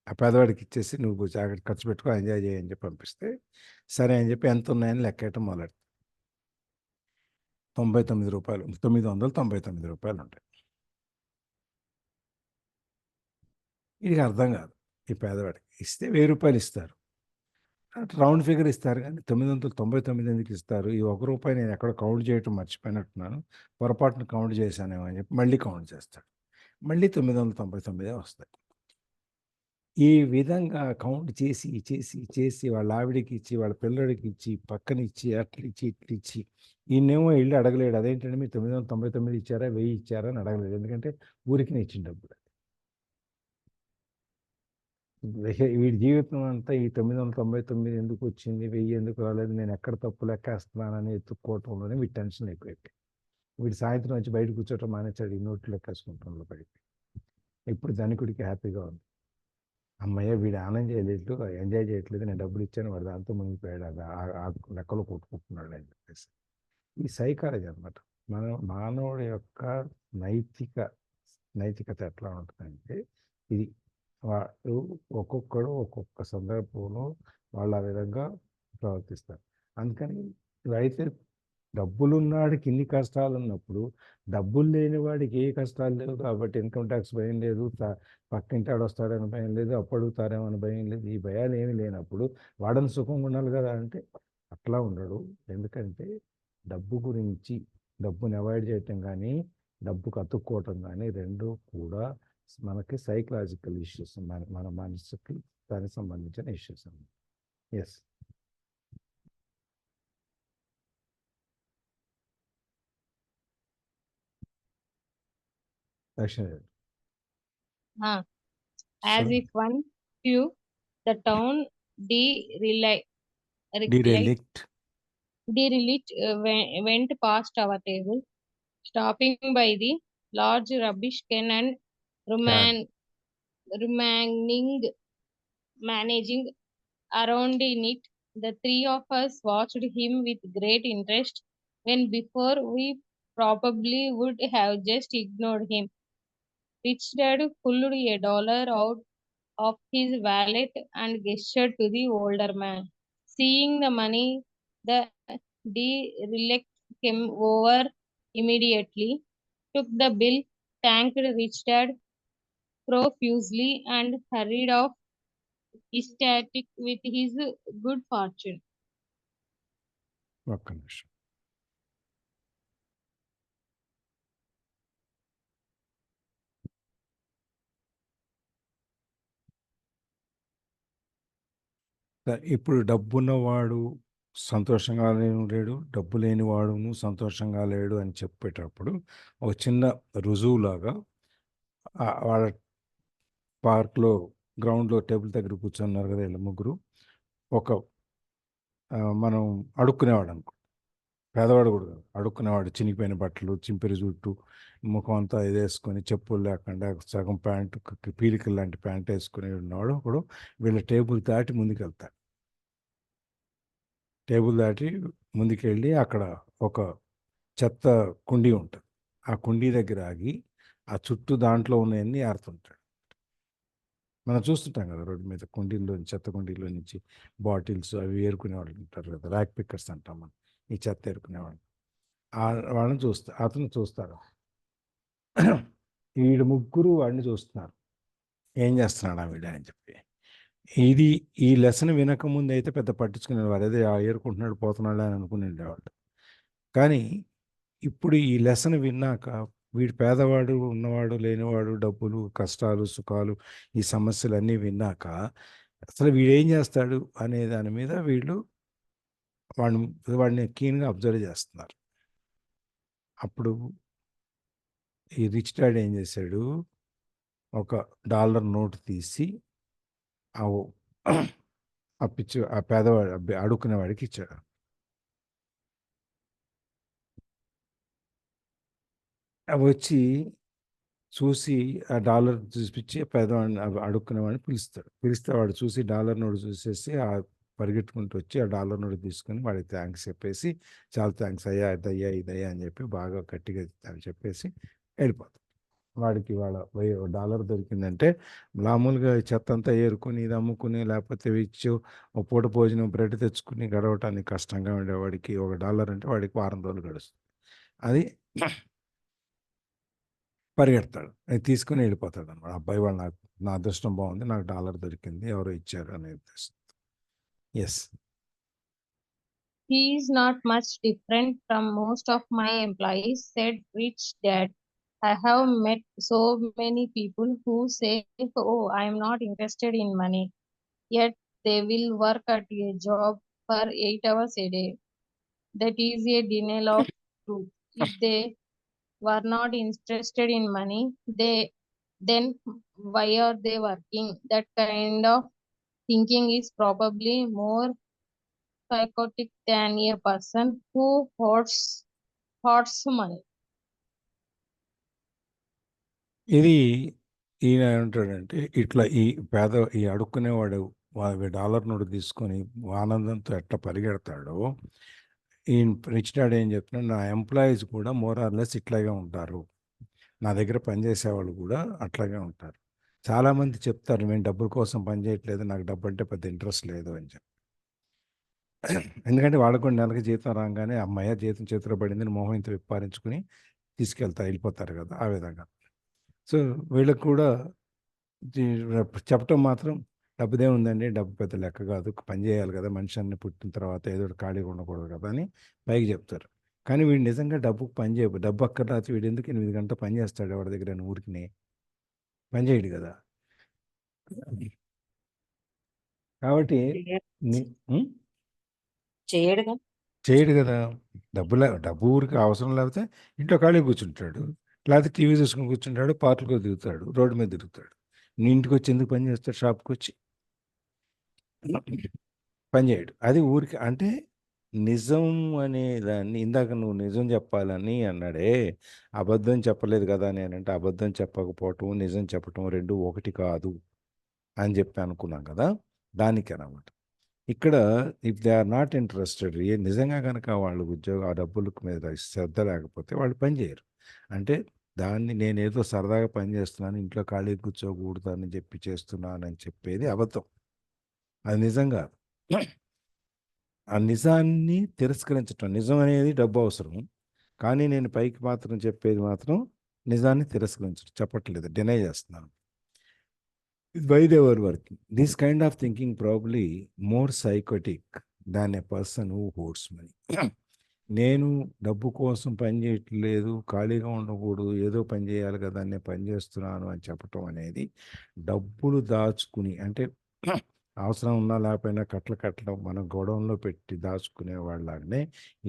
ఆ పేదవాడికి ఇచ్చేసి నువ్వు జాగ్రత్త ఖర్చు పెట్టుకో, ఎంజాయ్ చేయని చెప్పి పంపిస్తే సరే అని చెప్పి ఎంత ఉన్నాయని లెక్కేయటం మొదలెడతాడు. 99 రూపాయలు, 999 రూపాయలు ఉంటాయి. ఇది అర్థం కాదు ఈ పేదవాడికి. ఇస్తే 1000 రూపాయలు ఇస్తారు, రౌండ్ ఫిగర్ ఇస్తారు, కానీ 999 ఎందుకు ఇస్తారు? ఈ ₹1 నేను ఎక్కడ కౌంట్ చేయటం మర్చిపోయినట్టున్నాను, పొరపాటున కౌంట్ చేశానేమో అని చెప్పి మళ్ళీ కౌంట్ చేస్తాడు. మళ్ళీ 999 వస్తాయి. ఈ విధంగా కౌంట్ చేసి చేసి చేసి వాళ్ళ ఆవిడికి ఇచ్చి, వాళ్ళ పిల్లడికి ఇచ్చి, పక్కన ఇచ్చి, అట్లిచ్చి ఇట్లిచ్చి, ఈయనేమో ఇల్లు అడగలేడు. అదేంటంటే మీరు 999 ఇచ్చారా 1000 ఇచ్చారా అని అడగలేడు, ఎందుకంటే ఊరికి ఇచ్చిన డబ్బులు. వీడి జీవితం అంతా ఈ 999 ఎందుకు వచ్చింది, 1000 ఎందుకు రాలేదు, నేను ఎక్కడ తప్పు లెక్కేస్తున్నానని ఎత్తుక్కోవటంలోనే వీడి టెన్షన్ ఎక్కువైపోయి వీడు సాయంత్రం వచ్చి బయట కూర్చోవటం మానేశాడు, ఈ నోట్లు లెక్కేసుకుంటాంలో పడి. ఇప్పుడు ధనికుడికి హ్యాపీగా ఉంది, అమ్మయ్య వీడు ఆనందం చేయలేదు, ఎంజాయ్ చేయట్లేదు, నేను డబ్బులు ఇచ్చాను, వాడు దాంతో మునిగిపోయాడు, అది ఆ లెక్కలో కొట్టుకుంటున్నాడు అని చెప్పేసి. ఈ సైకాలజీ అనమాట. మానవుడి యొక్క నైతికత ఎట్లా ఉంటుందంటే, ఇది వాడు ఒక్కొక్కడు ఒక్కొక్క సందర్భంలో వాళ్ళు ఆ విధంగా ప్రవర్తిస్తారు. అందుకని అయితే డబ్బులున్నాడికి ఇన్ని కష్టాలు ఉన్నప్పుడు, డబ్బులు లేని వాడికి ఏ కష్టాలు లేవు కాబట్టి ఇన్కమ్ ట్యాక్స్ భయం లేదు, పక్కింటాడు వస్తాడని భయం లేదు, అప్పు అడుగుతారేమో అని భయం లేదు, ఈ భయాలు ఏమి లేనప్పుడు వాడని సుఖంగా ఉండాలి కదా అంటే అట్లా ఉండడు. ఎందుకంటే డబ్బుని అవాయిడ్ చేయటం కానీ డబ్బుకు అతుక్కోవటం కానీ రెండు కూడా మనకి సైకలాజికల్ ఇష్యూస్, మన మనసుకి దానికి సంబంధించిన ఇష్యూస్ అన్నమాట. Yes, Lakshmi. As So, if one few, the town derelict. went past our table, stopping by the large rubbish can and managing around in it. The three of us watched him with great interest, when before we probably would have just ignored him. Rich Dad pulled $1 out of his wallet and gestured to the older man. Seeing the money, the derelict came over immediately, took the bill, thanked Rich Dad profusely, and hurried off ecstatic with his good fortune. ఒక్క నిమిషం. ఇప్పుడు డబ్బున్నవాడు సంతోషంగా లేడు, డబ్బు లేనివాడును సంతోషంగా లేడు అని చెప్పేటప్పుడు ఒక చిన్న రుజువులాగా వాళ్ళ పార్క్లో గ్రౌండ్లో టేబుల్ దగ్గర కూర్చున్నారు కదా వీళ్ళ ముగ్గురు. ఒక మనం అడుక్కునేవాడు అనుకో, పేదవాడు కూడా కాదు, అడుక్కునేవాడు, చినిగిపోయిన బట్టలు, చింపిరి జుట్టు, ముఖం అంతా ఇది వేసుకొని, చెప్పులు లేకుండా సగం ప్యాంటు, పీలికలు లాంటి ప్యాంట్ వేసుకుని ఉన్నవాడు ఒకడు వీళ్ళ టేబుల్ దాటి ముందుకెళ్తాడు. టేబుల్ దాటి ముందుకెళ్ళి అక్కడ ఒక చెత్త కుండీ ఉంటుంది. ఆ కుండీ దగ్గర ఆగి ఆ చుట్టూ దాంట్లో ఉన్నవన్నీ ఆరుతుంటాడు. మనం చూస్తుంటాం కదా రోడ్డు మీద కుండీల్లో, చెత్త కుండీలో నుంచి బాటిల్స్ అవి ఏరుకునేవాళ్ళు ఉంటారు కదా, ర్యాక్ పిక్కర్స్ అంటాం మనం, ఈ చెత్త ఏరుకునేవాళ్ళు. వాళ్ళని అతను చూస్తారు. వీడు ముగ్గురు వాడిని చూస్తున్నారు, ఏం చేస్తున్నాడా వీడు అని చెప్పి. ఈ లెసన్ వినకముందు అయితే పెద్ద పట్టించుకునేవారు, అదే ఏరుకుంటున్నాడు పోతున్నాడు అని అనుకునేవాళ్ళు. కానీ ఇప్పుడు ఈ లెసన్ విన్నాక వీడు పేదవాడు, ఉన్నవాడు, లేనివాడు, డబ్బులు, కష్టాలు, సుఖాలు, ఈ సమస్యలన్నీ విన్నాక అసలు వీడేం చేస్తాడు అనే దాని మీద వీళ్ళు వాడిని కీన్గా అబ్జర్వ్ చేస్తున్నారు. అప్పుడు ఈ రిచ్ డాడ్ ఏం చేశాడు, ఒక $1 నోటు తీసి ఆ పేదవాడు అడుక్కునేవాడికి ఇచ్చాడు. అవి వచ్చి చూసి ఆ $1 చూపించి పేదవాడిని అడుక్కునేవాడిని పిలిస్తే వాడు చూసి $1 నోటు చూసేసి పరిగెట్టుకుంటూ వచ్చి ఆ $1 నోటు తీసుకొని వాడికి థ్యాంక్స్ చెప్పేసి, చాలా థ్యాంక్స్ అయ్యా, ఇదయ్యా అని చెప్పి బాగా గట్టిగా అని చెప్పేసి వెళ్ళిపోతాడు. వాడికి $1 దొరికిందంటే మామూలుగా చెత్త అంతా ఏరుకుని ఇది అమ్ముకుని లేకపోతే ఇచ్చు ఒక పూట భోజనం బ్రెడ్ తెచ్చుకుని గడవటానికి కష్టంగా ఉండేవాడికి $1 అంటే వాడికి వారం రోజులు గడుస్తుంది. అది పరిగెడతాడు, అది తీసుకుని వెళ్ళిపోతాడు అనమాట. అబ్బాయి వాళ్ళు నా అదృష్టం బాగుంది, నాకు $1 దొరికింది, ఎవరో ఇచ్చారు అనే ఉద్దేశం. Yes, He is not much different from most of my employees, said Rich Dad. I have met so many people who say, oh, I am not interested in money. Yet they will work at a job for 8 hours a day. That is a denial of truth. If they were not interested in money, then why are they working? That kind of thinking is probably more psychotic than a person who hoards money. ఇది ఈయన ఏమంటాడంటే, ఇట్లా ఈ అడుక్కునేవాడు $1 note తీసుకొని ఆనందంతో ఎట్లా పరిగెడతాడో, ఈ rich dad ఏం చెప్తున్నాడు, నా ఎంప్లాయీస్ కూడా మోర్ ఆర్ లెస్ ఇట్లాగే ఉంటారు, నా దగ్గర పనిచేసేవాళ్ళు కూడా అట్లాగే ఉంటారు. చాలామంది చెప్తారు, నేను డబ్బుల కోసం పనిచేయట్లేదు, నాకు డబ్బు అంటే పెద్ద ఇంట్రెస్ట్ లేదు అని చెప్పి. ఎందుకంటే వాళ్ళకు కూడా నెలకి జీతం రాగానే అమ్మాయి జీతం చేతిలో పడిందని మొహం ఇంత విప్పారించుకుని వెళ్ళిపోతారు కదా, ఆ విధంగా. సో వీళ్ళకి కూడా చెప్పటం మాత్రం, డబ్బుదే ఉందండి, డబ్బు పెద్ద లెక్క కాదు, పని చేయాలి కదా, మనిషి అన్ని పుట్టిన తర్వాత ఏదో ఖాళీగా ఉండకూడదు కదా అని పైకి చెప్తారు. కానీ వీడు నిజంగా డబ్బు అక్కర్రాదు, వీడు ఎందుకు 8 గంటలు పని చేస్తాడు ఎవరి దగ్గర, ఊరికి పని చేయడు కదా. కాబట్టి చేయడు కదా. డబ్బు ఊరికి అవసరం లేకపోతే ఇంట్లో ఖాళీ కూర్చుంటాడు, లేకపోతే టీవీ చూసుకుని కూర్చుంటాడు, పార్కులో దిగుతాడు, రోడ్డు మీద తిరుగుతాడు. నీ ఇంటికి వచ్చి ఎందుకు పని చేస్తాడు, షాప్కి వచ్చి పని చేయడు. అది ఊరికి. అంటే నిజం అనే దాన్ని, ఇందాక నువ్వు నిజం చెప్పాలని అన్నాడే, అబద్ధం చెప్పలేదు కదా నేనంటే, అబద్ధం చెప్పకపోవటం నిజం చెప్పటం రెండు ఒకటి కాదు అని చెప్పి అనుకున్నాం కదా, దానికి అన్నమాట. ఇక్కడ if they are not interested, నిజంగా కనుక వాళ్ళు ఆ డబ్బులకు మీద శ్రద్ధ లేకపోతే వాళ్ళు పని చేయరు. అంటే దాన్ని నేనేదో సరదాగా పని చేస్తున్నాను, ఇంట్లో ఖాళీ కూర్చోకూడదని చెప్పి చేస్తున్నానని చెప్పేది అబద్ధం, అది నిజం కాదు. ఆ నిజాన్ని తిరస్కరించటం, నిజం అనేది డబ్బు అవసరం, కానీ నేను పైకి మాత్రం చెప్పేది మాత్రం నిజాన్ని చెప్పట్లేదు, డినై చేస్తున్నాను. why they were working. This kind of thinking probably more psychotic than a person who hoards money. నేను డబ్బు కోసం పని చేయట్లేదు, ఖాళీగా ఉండకూడదు, ఏదో పని చేయాలి కదా నేను పని చేస్తున్నాను అని చెప్పటం అనేది డబ్బులు దాచుకుని, అంటే అవసరం ఉన్నా లేకపోయినా కట్టడం మన గొడవల్లో పెట్టి దాచుకునే వాళ్ళనే,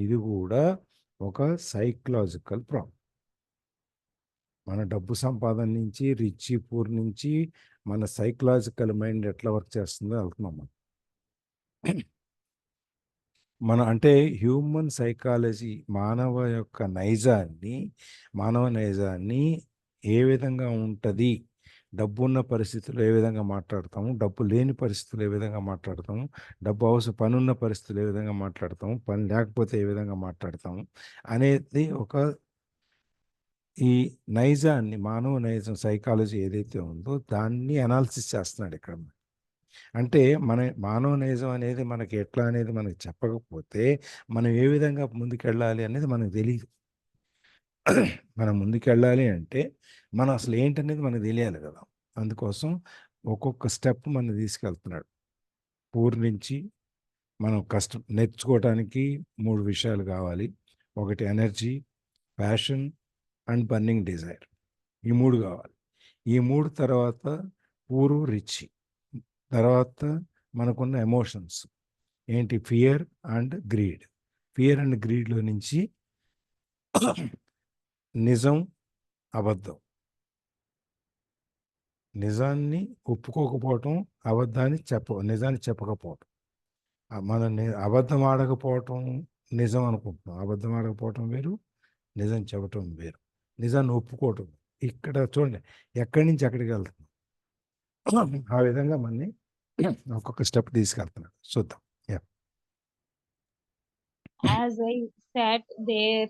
ఇది కూడా ఒక సైకలాజికల్ ప్రాబ్లం. మన డబ్బు సంపాదన నుంచి, రిచ్ పూర్ నుంచి మన సైకలాజికల్ మైండ్ ఎట్లా వర్క్ చేస్తుందో వెళ్తున్నాం మనం. అంటే హ్యూమన్ సైకాలజీ మానవ నైజాన్ని ఏ విధంగా ఉంటుంది, డబ్బు ఉన్న పరిస్థితుల్లో ఏ విధంగా మాట్లాడతాము, డబ్బు లేని పరిస్థితులు ఏ విధంగా మాట్లాడతాము, పని ఉన్న పరిస్థితులు ఏ విధంగా మాట్లాడతాము, పని లేకపోతే ఏ విధంగా మాట్లాడతాము అనేది ఈ నైజాన్ని, మానవ నైజం సైకాలజీ ఏదైతే ఉందో దాన్ని అనాలిసిస్ చేస్తున్నాడు ఇక్కడ. అంటే మానవ నైజం అనేది మనకి ఎట్లా అనేది మనకి చెప్పకపోతే మనం ఏ విధంగా ముందుకెళ్ళాలి అనేది మనకు తెలియదు. మనం ముందుకెళ్ళాలి అంటే మనం అసలు ఏంటనేది మనకు తెలియాలి కదా. అందుకోసం ఒక్కొక్క స్టెప్ మనం తీసుకెళ్తున్నాడు. పూర్ నుంచి మనం నేర్చుకోవటానికి 3 విషయాలు కావాలి. ఒకటి energy, passion and burning desire. ఈ 3 కావాలి. ఈ 3 తర్వాత పూరు, రిచ్, తర్వాత మనకున్న ఎమోషన్స్ ఏంటి, fear and greed. Fear and గ్రీడ్లో నుంచి నిజం, అబద్ధం. నిజాన్ని ఒప్పుకోకపోవటం, నిజాన్ని చెప్పకపోవటం. మనం అబద్ధం ఆడకపోవటం నిజం అనుకుంటున్నాం. అబద్ధం ఆడకపోవటం వేరు, నిజం చెప్పటం వేరు. నిజాన్ని ఒప్పుకోవటం. ఇక్కడ చూడండి ఎక్కడి నుంచి ఎక్కడికి వెళ్తున్నాం. ఆ విధంగా మనని ఒక్కొక్క స్టెప్ తీసుకెళ్తున్నాడు. చూద్దాం. As I sat there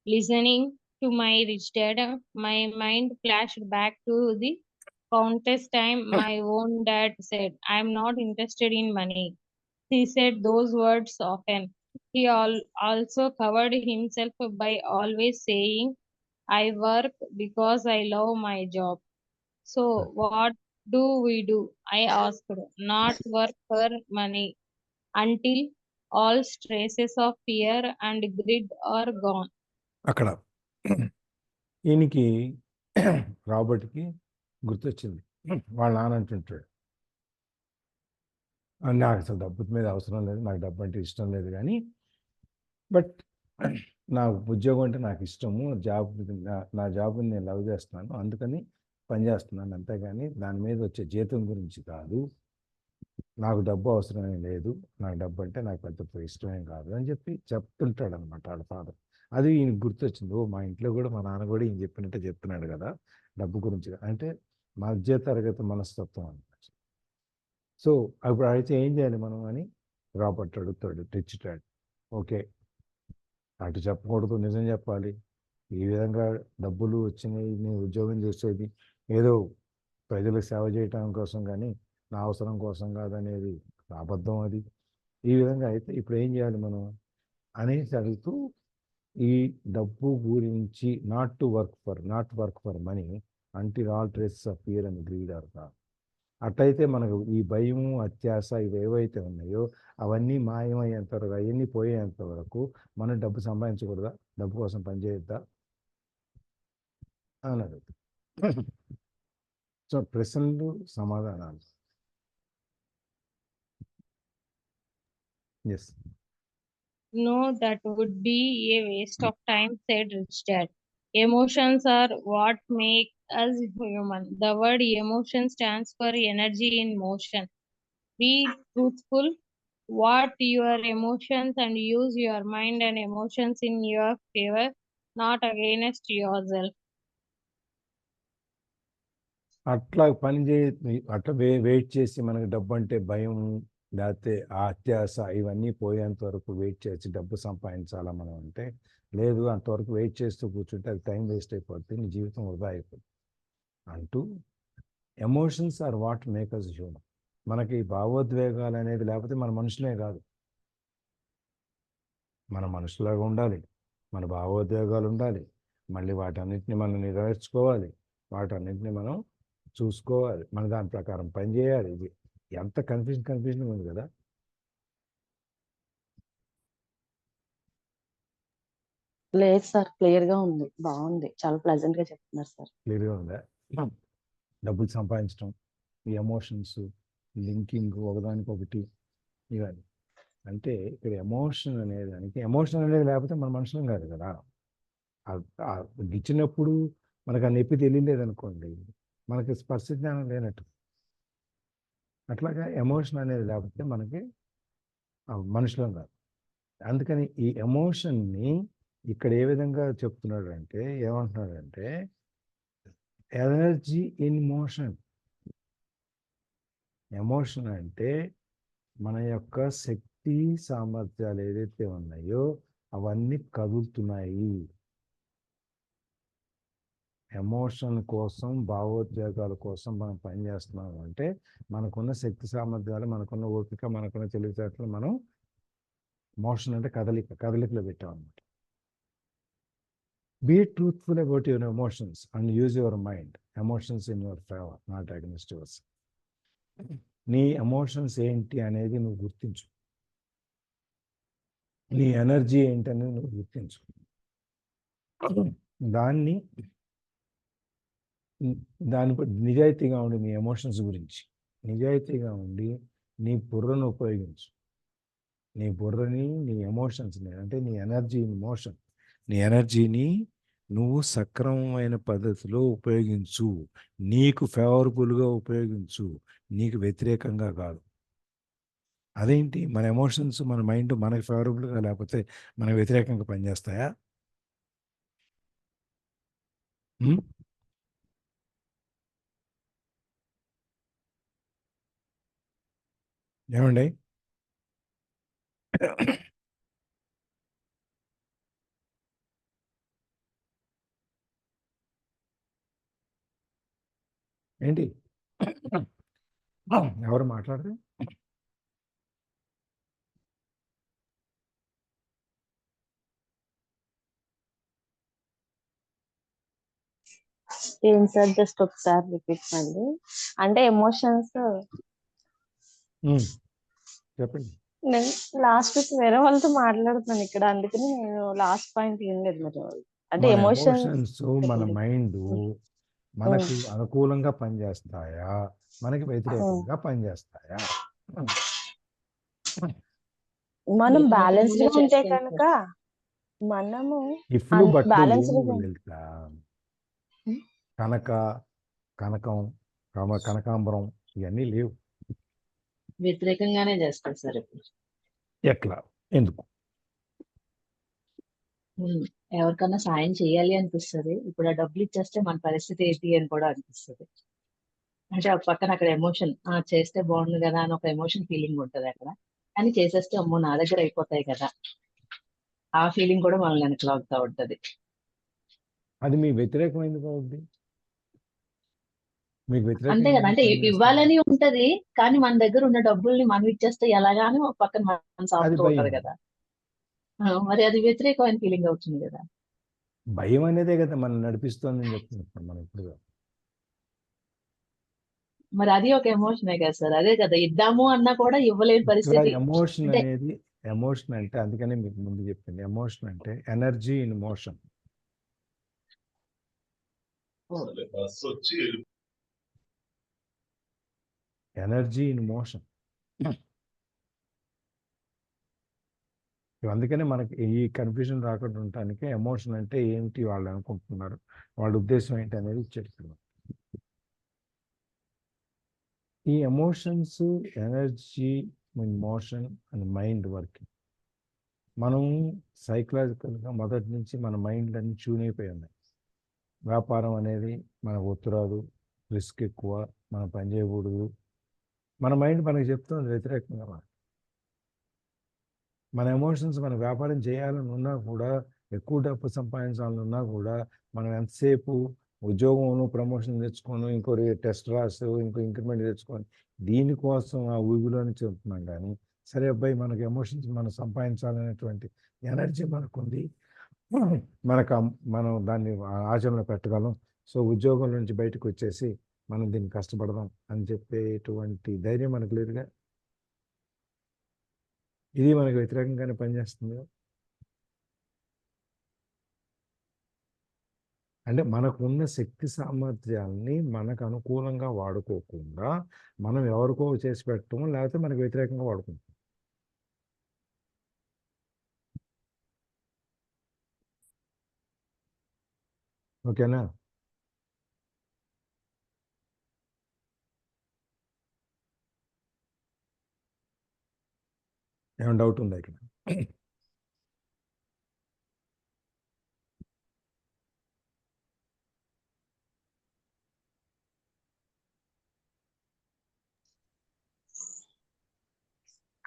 listening to my rich dad, my mind flashed back to the countless time my own dad said, "I'm not interested in money." He said those words often. He also covered himself by always saying, "I work because I love my job." So what do we do? I asked. Not work for money until all stresses of fear and greed are gone. అక్కడ ఈయనకి రాబర్ట్కి గుర్తొచ్చింది. వాళ్ళ నాన్న అంటుంటాడు, నాకు అసలు డబ్బు మీద అవసరం లేదు, నాకు డబ్బు అంటే ఇష్టం లేదు, కానీ బట్ నా ఉద్యోగం అంటే నాకు ఇష్టము, నా జాబ్ని నేను లవ్ చేస్తున్నాను, అందుకని పనిచేస్తున్నాను, అంతేగాని దాని మీద వచ్చే జీతం గురించి కాదు, నాకు డబ్బు అవసరమే లేదు, నాకు డబ్బు అంటే నాకు పెద్ద ఇష్టమేం కాదు అని చెప్పి చెప్తుంటాడు అనమాట వాళ్ళ ఫాదర్. అది ఈయన గుర్తొచ్చింది. మా ఇంట్లో కూడా మా నాన్న కూడా ఈయన చెప్పినట్టే చెప్తున్నాడు కదా డబ్బు గురించి. అంటే మధ్య తరగతి మనస్తత్వం అనమాట. సో అప్పుడు అయితే ఏం చేయాలి మనం అని రాబర్ట్ అడుగుతాడు, రిచ్ డాడ్. ఓకే, అటు చెప్పకూడదు, నిజం చెప్పాలి. ఈ విధంగా డబ్బులు వచ్చినాయి, నేను ఉద్యోగం చేసేది ఏదో ప్రజలకు సేవ చేయటం కోసం, కానీ నా అవసరం కోసం కాదనేది అబద్ధం. అది ఈ విధంగా అయితే ఇప్పుడు ఏం చేయాలి మనం అనేసి అడుగుతూ ఈ డబ్బు గురించి not work for money until all traces of fear and greed are gone. అట్లయితే మనకు ఈ భయము, అత్యాశ ఇవి ఏవైతే ఉన్నాయో అవన్నీ మాయమయ్యేంత వరకు, అవన్నీ పోయేంత వరకు మనం డబ్బు సంపాదించకూడదా, డబ్బు కోసం పనిచేయద్దా అని అడుగుతాం. సో ప్రశ్నలు, సమాధానాలు. Yes. No, that would be a waste of time, said Rich Dad. Emotions are what make us human. The word emotion stands for energy in motion. Be truthful. What your emotions and use your mind and emotions in your favor, not against yourself. అట్లా అట్లా wait చేసి మనకి డబ్బు అంటే భయం, లేకపోతే ఆ అత్యాశ ఇవన్నీ పోయేంత వరకు వెయిట్ చేసి డబ్బు సంపాదించాలా మనం అంటే లేదు, అంతవరకు వెయిట్ చేస్తూ కూర్చుంటే అది టైం వేస్ట్ అయిపోతుంది, నీ జీవితం వృధా అయిపోతుంది అంటూ. Emotions are what make us human. మనకి భావోద్వేగాలు అనేది లేకపోతే మన మనుషులే కాదు. మన మనుషులాగా ఉండాలి, మన భావోద్వేగాలు ఉండాలి, మళ్ళీ వాటన్నిటిని మనం నెరవేర్చుకోవాలి, వాటన్నిటిని మనం చూసుకోవాలి, మన దాని ప్రకారం పని చేయాలి. ఇది ఎంత కన్ఫ్యూజన్ ఉంది కదా. లేదు సార్, క్లియర్ గా ఉంది, బాగుంది, చాలా ప్లెజెంట్ గా చెప్తున్నారు సార్. క్లియర్గా ఉందా? డబ్బులు సంపాదించడం, ఈ ఎమోషన్స్, లింకింగ్ ఒకదానికొకటి, ఇవన్నీ. అంటే ఇక్కడ ఎమోషన్ అనేది లేకపోతే మన మనుషులం కాదు కదా. గిచ్చినప్పుడు మనకు ఆ నొప్పి తెలియలేదు అనుకోండి, మనకి స్పర్శ జ్ఞానం లేనట్టు. అట్లాగా ఎమోషన్ అనేది లేకపోతే మనకి మనుషులం కాదు. అందుకని ఈ ఎమోషన్ని ఇక్కడ ఏ విధంగా చెప్తున్నాడు అంటే, ఏమంటున్నాడంటే ఎనర్జీ ఇన్ మోషన్. ఎమోషన్ అంటే మన యొక్క శక్తి సామర్థ్యాలు ఏదైతే ఉన్నాయో అవన్నీ కదులుతున్నాయి. ఎమోషన్ కోసం, భావోద్వేగాల కోసం మనం పనిచేస్తున్నాం అంటే మనకున్న శక్తి సామర్థ్యాలు, మనకున్న ఓపిక, మనకున్న తెలివితేటలు మనం మోషన్ అంటే కదలికలో పెట్టాం అనమాట. Be truthful about your emotions and use your mind. Emotions in your favour, not against yours. నీ ఎమోషన్స్ ఏంటి అనేది నువ్వు గుర్తించు, నీ ఎనర్జీ ఏంటి అనేది నువ్వు గుర్తించు. దాన్ని నిజాయితీగా ఉండి, నీ ఎమోషన్స్ గురించి నిజాయితీగా ఉండి నీ బుర్రను ఉపయోగించు. నీ బుర్రని, నీ ఎమోషన్స్ని, అంటే నీ ఎనర్జీ ఇన్ మోషన్, నీ ఎనర్జీని నువ్వు సక్రమమైన పద్ధతిలో ఉపయోగించు. నీకు ఫేవరబుల్గా ఉపయోగించు, నీకు వ్యతిరేకంగా కాదు. అదేంటి, మన ఎమోషన్స్, మన మైండ్ మనకి ఫేవరబుల్గా లేకపోతే మనకు వ్యతిరేకంగా పనిచేస్తాయా? ఏమండి? ఏంటి ఎవరు మాట్లాడరు? ఏం సార్, జస్ట్ ఒకసారి రిపీట్ అండి. అంటే ఎమోషన్స్ చెప్పండి. నేను లాస్ట్ వీక్ వేరే వాళ్ళతో మాట్లాడుతున్నాను ఇక్కడ, అందుకని నేను లాస్ట్ పాయింట్ ఏం లేదు మరి. అంటే మన ఎమోషన్స్ ఎమోషన్స్, మన మైండ్ మనకు అనుకూలంగా పనిచేస్తాయా, మనకి వ్యతిరేకంగా పనిచేస్తాయా? మనం వ్యతిరేకంగా బ్యాలెన్స్ గా ఉంటే చేస్తాయి కనుక మనము ఇఫ్లు బట్లు బ్యాలెన్స్ ఏమి తెలుసా? కనకం, కనకాంబరం ఇవన్నీ లేవు. వ్యతిరేకంగానే చేస్తారు సార్ ఇప్పుడు. ఎట్లా, ఎందుకు? ఎవరికన్నా సాయం చేయాలి అనిపిస్తుంది, ఇప్పుడు ఆ డబ్బులు ఇచ్చేస్తే మన పరిస్థితి ఏంటి అని కూడా అనిపిస్తుంది. అంటే ఒక పక్కన అక్కడ ఎమోషన్, చేస్తే బాగుండు కదా అని ఒక ఎమోషన్ ఫీలింగ్ ఉంటది అక్కడ, కానీ చేసేస్తే అమ్మో నా దగ్గర అయిపోతాయి కదా, ఆ ఫీలింగ్ కూడా మనల్ని వెనక లాగుతూ ఉంటది. అది మీ వ్యతిరేకం ఎందుకు అవుద్ది? మీకు అంతే వ్యతిరేకంగా కదా, అంటే ఇవ్వాలని ఉంటది, కానీ మన దగ్గర ఉన్న డబ్బుల్ని మనం ఇచ్చేస్తే ఎలాగాని ఒక పక్కన మనం అది సాగుతూ భయం. ఉంటది కదా. మరి అది వ్యతిరేకమైన ఫీలింగ్ అవుతుంది కదా. భయం అనేదే కదా మనం నడిపిస్తోందని చెప్తున్నాం మనం ఇప్పుడు. మరి అది ఒక ఎమోషనే కదా సార్, అదే కదా, ఇద్దాము అన్నా కూడా ఇవ్వలేని పరిస్థితి. ఎమోషన్ అంటే అనేది, ఎమోషన్ అంటే అందుకనే మీకు ముందు చెప్పింది, ఎమోషన్ అంటే energy in motion. Energy in motion. అందుకనే మనకి ఈ కన్ఫ్యూజన్ రాకుండా ఉండటానికి ఎమోషన్ అంటే ఏమిటి, వాళ్ళు అనుకుంటున్నారు, వాళ్ళ ఉద్దేశం ఏంటి అనేది చెప్తున్నారు. ఈ emotions, energy in motion and mind working. మనం సైకలాజికల్గా మొదటి నుంచి మన మైండ్ అన్ని ట్యూన్ అయిపోయి ఉన్నాయి. వ్యాపారం అనేది మనకు ఒత్తిరాదు, రిస్క్ ఎక్కువ, మనం పని చేయకూడదు, మన మైండ్ మనకి చెప్తుంది వ్యతిరేకంగా. మన ఎమోషన్స్, మన వ్యాపారం చేయాలని ఉన్నా కూడా, ఎక్కువ డబ్బు సంపాదించాలని ఉన్నా కూడా, మనం ఎంతసేపు ఉద్యోగం, ప్రమోషన్ తెచ్చుకోను, ఇంకో టెస్ట్ రాసు, ఇంకో ఇంక్రిమెంట్ తెచ్చుకొని దీనికోసం ఆ ఊబిలోని చెప్తున్నాం. కానీ సరే అబ్బాయి, మనకు ఎమోషన్స్ మనం సంపాదించాలనేటువంటి ఎనర్జీ మనకుంది, మనం దాన్ని ఆచరణలో పెట్టగలం. సో ఉద్యోగం నుంచి బయటకు వచ్చేసి మనం దీన్ని కష్టపడదాం అని చెప్పేటువంటి ధైర్యం మనకు లేదుగా. ఇది మనకు వ్యతిరేకంగానే పనిచేస్తుంది. అంటే మనకున్న శక్తి సామర్థ్యాల్ని మనకు అనుకూలంగా వాడుకోకుండా మనం ఎవరికో చేసి పెట్టడం, లేకపోతే మనకు వ్యతిరేకంగా వాడుకుంటాం. ఓకేనా? ఏమైనా డౌట్ ఉందా ఇక్కడ?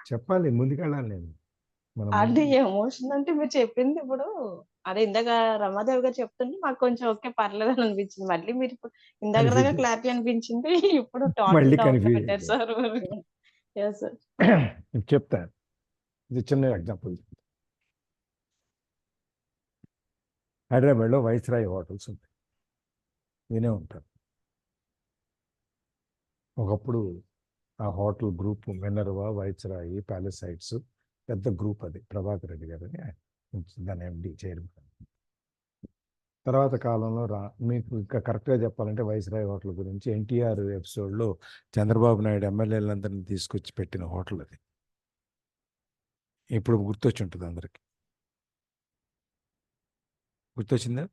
చెప్పాలి, ముందుకెళ్ళాలి నేను. మనం అంటే ముందు ఎమోషన్ అంటే మీరు చెప్పింది ఇప్పుడు అదే ఇందాక రమాదేవి గారు చెప్తుంటే మాకు కొంచెం ఓకే పర్లేదు అని అనిపించింది. మళ్ళీ మీరు ఇప్పుడు ఇందాక దాకా కన్ఫ్యూజ్ క్లారిటీ అనిపించింది. ఇప్పుడు టోటల్ మళ్ళీ డౌట్ లో కన్ఫ్యూజ్ పెట్టారు సార్. Yes sir. చెప్తాను. ఇది చిన్న ఎగ్జాంపుల్. హైదరాబాద్లో వైస్రాయ్ హోటల్స్ ఉంటాయి, వినే ఉంటారు. ఒకప్పుడు ఆ hotel group Minerva, Viceroy, palace sites పెద్ద గ్రూప్. అది ప్రభాకర్ రెడ్డి గారని దాని ఎండి చైర్మన్. తర్వాత కాలంలో మీకు ఇంకా కరెక్ట్గా చెప్పాలంటే వైస్రాయ్ హోటల్ గురించి ఎన్టీఆర్ ఎపిసోడ్లో చంద్రబాబు నాయుడు ఎమ్మెల్యేలందరినీ తీసుకొచ్చి పెట్టిన హోటల్ అది. ఇప్పుడు గుర్తొచ్చి ఉంటుంది అందరికి. గుర్తొచ్చిందా?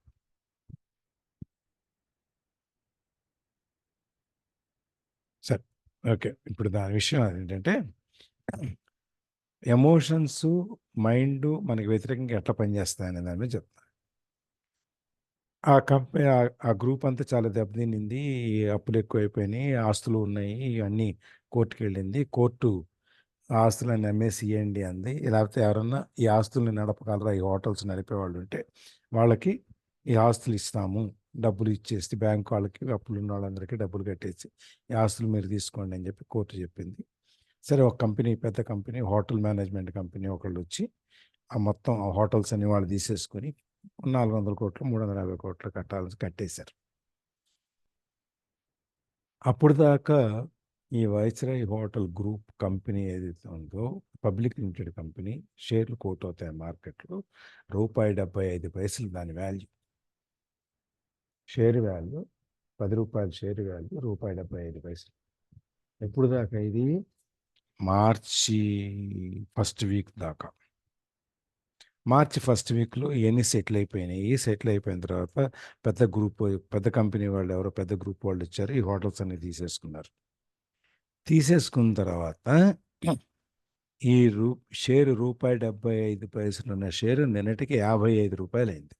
సరే, ఓకే. ఇప్పుడు దాని విషయం ఏంటంటే ఎమోషన్స్, మైండ్ మనకి వ్యతిరేకంగా ఎట్లా పనిచేస్తాయనే దాని మీద చెప్తాను. ఆ కంపెనీ ఆ గ్రూప్ అంతా చాలా దెబ్బతినింది. అప్పులు ఎక్కువైపోయినాయి, ఆస్తులు ఉన్నాయి, ఇవన్నీ కోర్టుకి వెళ్ళింది. కోర్టు ఆ ఆస్తులను అమ్మేసి ఇవ్వండి అంది. లేకపోతే ఎవరన్నా ఈ ఆస్తుల్ని నడపగలరా, ఈ హోటల్స్ నడిపేవాళ్ళు ఉంటే వాళ్ళకి ఈ ఆస్తులు ఇస్తాము, డబ్బులు ఇచ్చేసి బ్యాంక్ వాళ్ళకి, అప్పులు ఉన్న వాళ్ళందరికీ డబ్బులు కట్టేసి ఈ ఆస్తులు మీరు తీసుకోండి అని చెప్పి కోర్టు చెప్పింది. సరే, ఒక కంపెనీ, పెద్ద కంపెనీ, హోటల్ మేనేజ్మెంట్ కంపెనీ ఒకళ్ళు వచ్చి ఆ మొత్తం ఆ హోటల్స్ అన్ని వాళ్ళు తీసేసుకొని 400 కోట్లు 350 కోట్లు కట్టేశారు. అప్పుడు దాకా ఈ వైస్రాయ్ హోటల్ గ్రూప్ కంపెనీ ఏదైతే ఉందో, పబ్లిక్ లిమిటెడ్ కంపెనీ, షేర్లు కోట్ అవుతాయి మార్కెట్లో. ₹75 దాని value. Share value ₹10 share value ₹75. ఎప్పుడు దాకా ఇది? మార్చి ఫస్ట్ వీక్ దాకా. మార్చి ఫస్ట్ వీక్లో ఇవన్నీ సెటిల్ అయిపోయినాయి. సెటిల్ అయిపోయిన తర్వాత పెద్ద కంపెనీ వాళ్ళు, ఎవరో పెద్ద గ్రూప్ వాళ్ళు వచ్చారు, ఈ హోటల్స్ అన్ని తీసేసుకున్నారు. తీసేసుకున్న తర్వాత ఈ షేరు ₹75 ఉన్న షేరు నిన్నటికి ₹55 అయింది.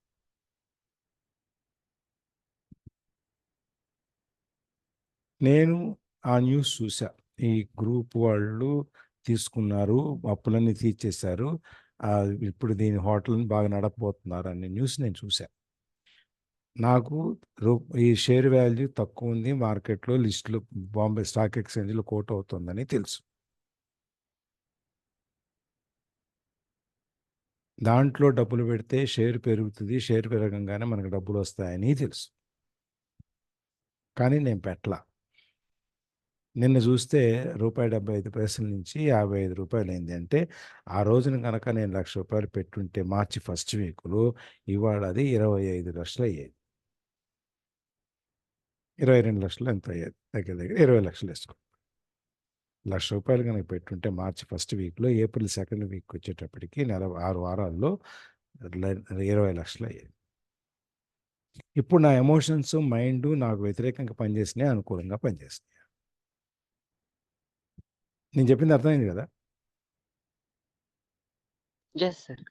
నేను ఆ న్యూస్ చూసా. ఈ గ్రూప్ వాళ్ళు తీసుకున్నారు, అప్పులన్నీ తీర్చేశారు, ఇప్పుడు దీని హోటల్ని బాగా నడపబోతున్నారు అనే న్యూస్ నేను చూసా. నాకు ఈ షేర్ వాల్యూ తక్కువ ఉంది మార్కెట్లో, లిస్టులో బాంబే స్టాక్ ఎక్స్చేంజ్లో కోట్ అవుతుందని తెలుసు. దాంట్లో డబ్బులు పెడితే షేర్ పెరుగుతుంది, షేర్ పెరగంగానే మనకు డబ్బులు వస్తాయని తెలుసు. కానీ నేను పెట్టలా. నిన్న చూస్తే ₹75 నుంచి ₹55 అయింది. అంటే ఆ రోజున కనుక నేను ₹1,00,000 పెట్టుంటే మార్చి ఫస్ట్ వీక్లో, ఇవాళ అది 25 లక్షలు అయ్యేది. 22 లక్షలు ఎంత అయ్యేది? దగ్గర దగ్గర 20 లక్షలు వేసుకో. ₹1,00,000 కనుక పెట్టుంటే మార్చి ఫస్ట్ వీక్లో, ఏప్రిల్ సెకండ్ వీక్ వచ్చేటప్పటికి 6 వారాల్లో 20 లక్షలు అయ్యేది. ఇప్పుడు నా ఎమోషన్స్, మైండ్ నాకు వ్యతిరేకంగా పనిచేసినాయి, అనుకూలంగా పనిచేసినాయి. నేను చెప్పింది అర్థమైంది కదా? Yes sir.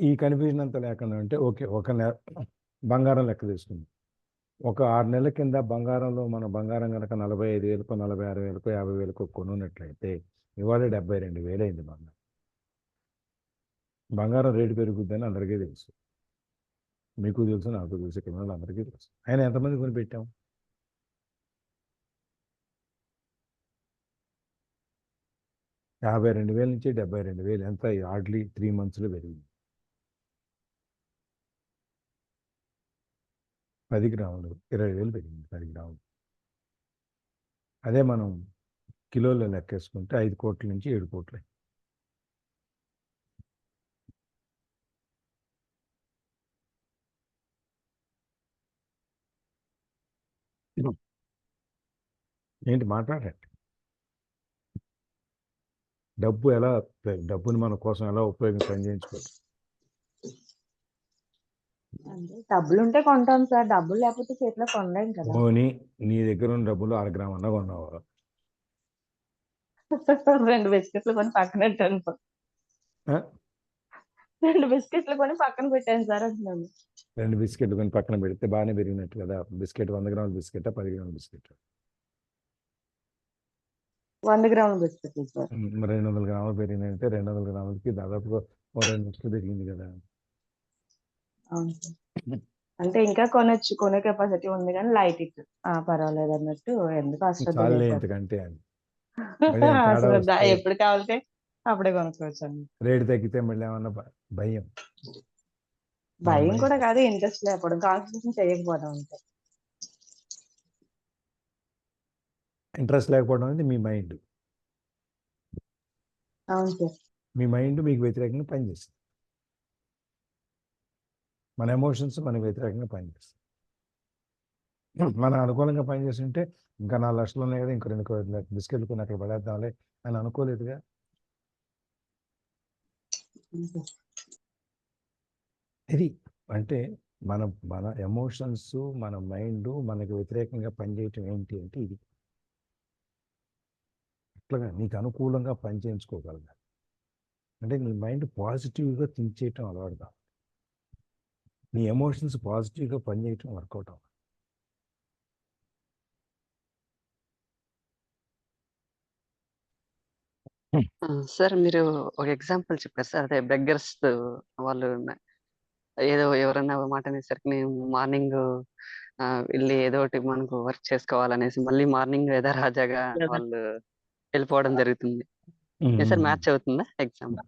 ఈ కన్ఫ్యూజన్ అంతా లేకుండా ఉంటే ఓకే. ఒక బంగారం లెక్క తీసుకుంది. ఒక 6 నెలల కింద బంగారంలో మన బంగారం కనుక 45,000కో, 46,000కో, 50,000కో కొనున్నట్లయితే ఇవాళ 72,000 అయింది బంగారం. బంగారం రేటు పెరుగుద్దని అందరికీ తెలుసు, మీకు తెలుసు, నాకు తెలుసు, ఇక్కడ అందరికీ తెలుసు. ఆయన ఎంతమంది కొనిపెట్టాం? ₹52,000 నుంచి 72,000, ఎంత హార్డ్లీ 3 monthsలో పెరిగింది. 10 గ్రాములు 20,000 పెరిగింది 10 గ్రాములు. అదే మనం కిలోలో లెక్కేసుకుంటే 5 కోట్ల నుంచి 7 కోట్లు. ఏంటి మాట్లాడండి. డబ్బుని మన కోసం ఎలా పని చేయించుకోవచ్చు. అంటే డబ్బులు ఉంటే కొంటాం సార్, డబ్బులు లేకపోతే చేతిలో కొనలేం కదా. పోనీ నీ దగ్గర ఉన్న డబ్బులు 6 గ్రాములు అన్నా కొన్నావు. 2 బిస్కెట్లు కొని పక్కన పెట్టాను. 2 బిస్కెట్లు కొని పక్కన పెట్టాను సార్ అంటున్నాను. 2 బిస్కెట్లు కొని పక్కన పెడితే బాగానే పెరిగినట్టు కదా. బిస్కెట్ 100 గ్రాముల బిస్కెట్ 10 గ్రాముల బిస్కెట్? 100 గ్రాముల బిస్కెట్లు సార్. 200 గ్రాములు పెరిగినంటే 200 గ్రాములకి దాదాపుగా 2 లక్షలు పెరిగింది కదా. అవును సార్. అంటే ఇంకా కొనొచ్చు, కొనే కెపాసిటీ ఉంది కానీ లైట్ ఇట్ పర్వాలేదు అన్నట్టు ఎందుకు అశ్రద్ధ చాలే చేశారు. ఇంతకంటే అని. మళ్ళీ ఏమైనా తేడా అశ్రద్ధ వస్తే ఎప్పుడు కావాలంటే అప్పుడే కొనుక్కోవచ్చు అండి. రేటు తగ్గితే మళ్ళీ ఏమన్నా భయం. భయం కూడా కాదు, ఇంట్రెస్ట్ లేకపోవడం, కాన్సన్ట్రేషన్ చేయకపోవడం అంతే. ఇంట్రెస్ట్ లేకపోవడం అనేది మీ మైండ్. అవును సార్. మీ మైండ్ మీకు వ్యతిరేకంగా పనిచేస్తుంది. మన ఎమోషన్స్ మనకు వ్యతిరేకంగా పనిచేస్తాయి. మన అనుకూలంగా పనిచేస్తుంటే ఇంకా 4 లక్షలు ఉన్నాయి కదా, ఇంకో 2 బిస్కెట్లు కొని అక్కడ పడేద్దాంలే అని అనుకోలేదుగా. ఇది అంటే మన ఎమోషన్స్, మన మైండ్ మనకు వ్యతిరేకంగా పనిచేయటం ఏంటి అంటే ఇది. అట్లాగా నీకు అనుకూలంగా పని చేయించుకోగలగాలి అంటే నీ మైండ్ పాజిటివ్గా థింక్ చేయటం అలవాటు కాదు. నీ ఎమోషన్స్ పాజిటివ్గా పనిచేయటం వర్కౌట్ అవ్వాలి. సార్ మీరు ఒక ఎగ్జాంపుల్ చెప్పారు సార్, అదే బెగ్గర్స్ వాళ్ళు ఏదో ఎవరన్నా మాట అనేసరికి నేను మార్నింగ్ వెళ్ళి ఏదో ఒకటి మనకు వర్క్ చేసుకోవాలనేసి మళ్ళీ మార్నింగ్ ఏదో రాజాగా వాళ్ళు వెళ్ళిపోవడం జరుగుతుంది సార్. మ్యాచ్ అవుతుందా ఎగ్జాంపుల్?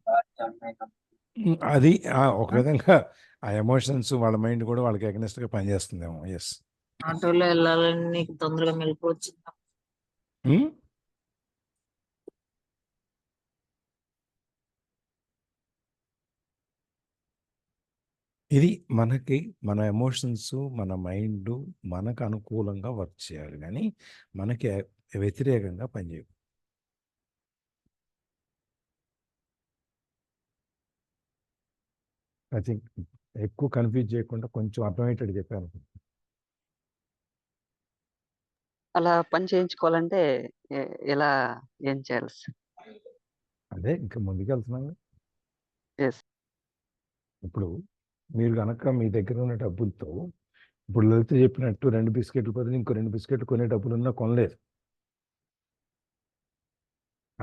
అది ఒక విధంగా ఆ ఎమోషన్స్ వాళ్ళ మైండ్ కూడా వాళ్ళకి అగెనిస్ట్ గా పనిచేస్తుందేమో. ఎస్, ఆటోలో వెళ్ళాలని నీకు తొందరగా మెలుకోవచ్చు. ఇది మనకి మన ఎమోషన్స్, మన మైండ్ మనకు అనుకూలంగా వర్క్ చేయాలి కానీ మనకి వ్యతిరేకంగా పనిచేయదు. ఐ థింక్ ఎక్కువ కన్ఫ్యూజ్ చేయకుండా కొంచెం అర్థమయ్యేటట్టు చెప్పాను. అలా పని చేయించుకోవాలంటే ఎలా, ఏం చేయాలి సార్? అదే ఇంకా ముందుకెళ్తున్నాను. Yes. ఇప్పుడు మీరు కనుక మీ దగ్గర ఉన్న డబ్బులతో ఇప్పుడు లలిత చెప్పినట్టు 2 బిస్కెట్లు బదులు ఇంకో 2 బిస్కెట్లు కొనే డబ్బులు ఉన్నా కొనలేదు.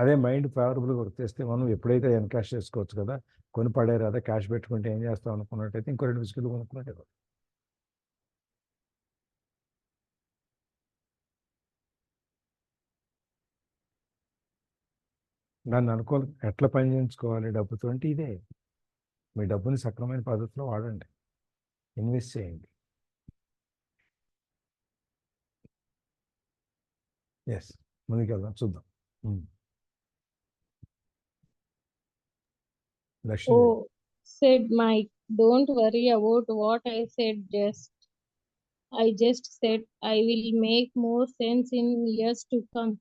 అదే మైండ్ ఫేవరబుల్గా వర్క్ చేస్తే మనం ఎప్పుడైతే ఎన్కాష్ చేసుకోవచ్చు కదా, కొని పడేరు అదే క్యాష్ పెట్టుకుంటే ఏం చేస్తాం అనుకున్నట్టయితే ఇంకో 2 బిస్కెట్లు కొనుక్కున్నట్టే కదా. దాన్ని అనుకూల ఎట్లా పని చేయించుకోవాలి డబ్బుతో అంటే ఇదే, మీ డబ్బుని సక్రమైన పద్ధతిలో వాడండి, ఇన్వెస్ట్ చేయండి. ఎస్, ముందుకెళ్దాం, చూద్దాం. Lakshmi, Oh, said Mike, don't worry about what I said said I will make more sense in years to come.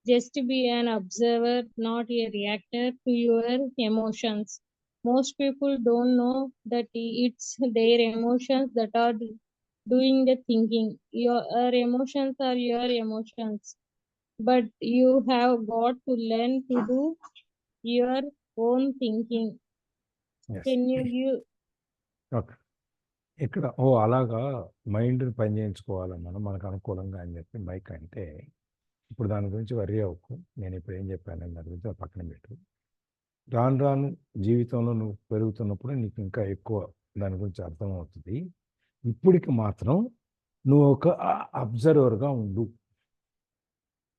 Just be an observer, not a reactor to your emotions. Most people don't know that it's their emotions that are doing the thinking. Your emotions are your emotions, but you have got to learn to do your own thinking. Yes. Can you give? Okay, ఇక్కడ అలాగా మైండ్ని పని చేయించుకోవాలన్నా మనకు అనుకూలంగా అని చెప్పి mic అంటే, ఇప్పుడు దాని గురించి వరి అవ్వకు, నేను ఇప్పుడు ఏం చెప్పాను దాని గురించి పక్కన పెట్టు. రాను రాను జీవితంలో నువ్వు పెరుగుతున్నప్పుడు నీకు ఇంకా ఎక్కువ దాని గురించి అర్థమవుతుంది. ఇప్పటికి మాత్రం నువ్వు ఒక అబ్జర్వర్గా ఉండు.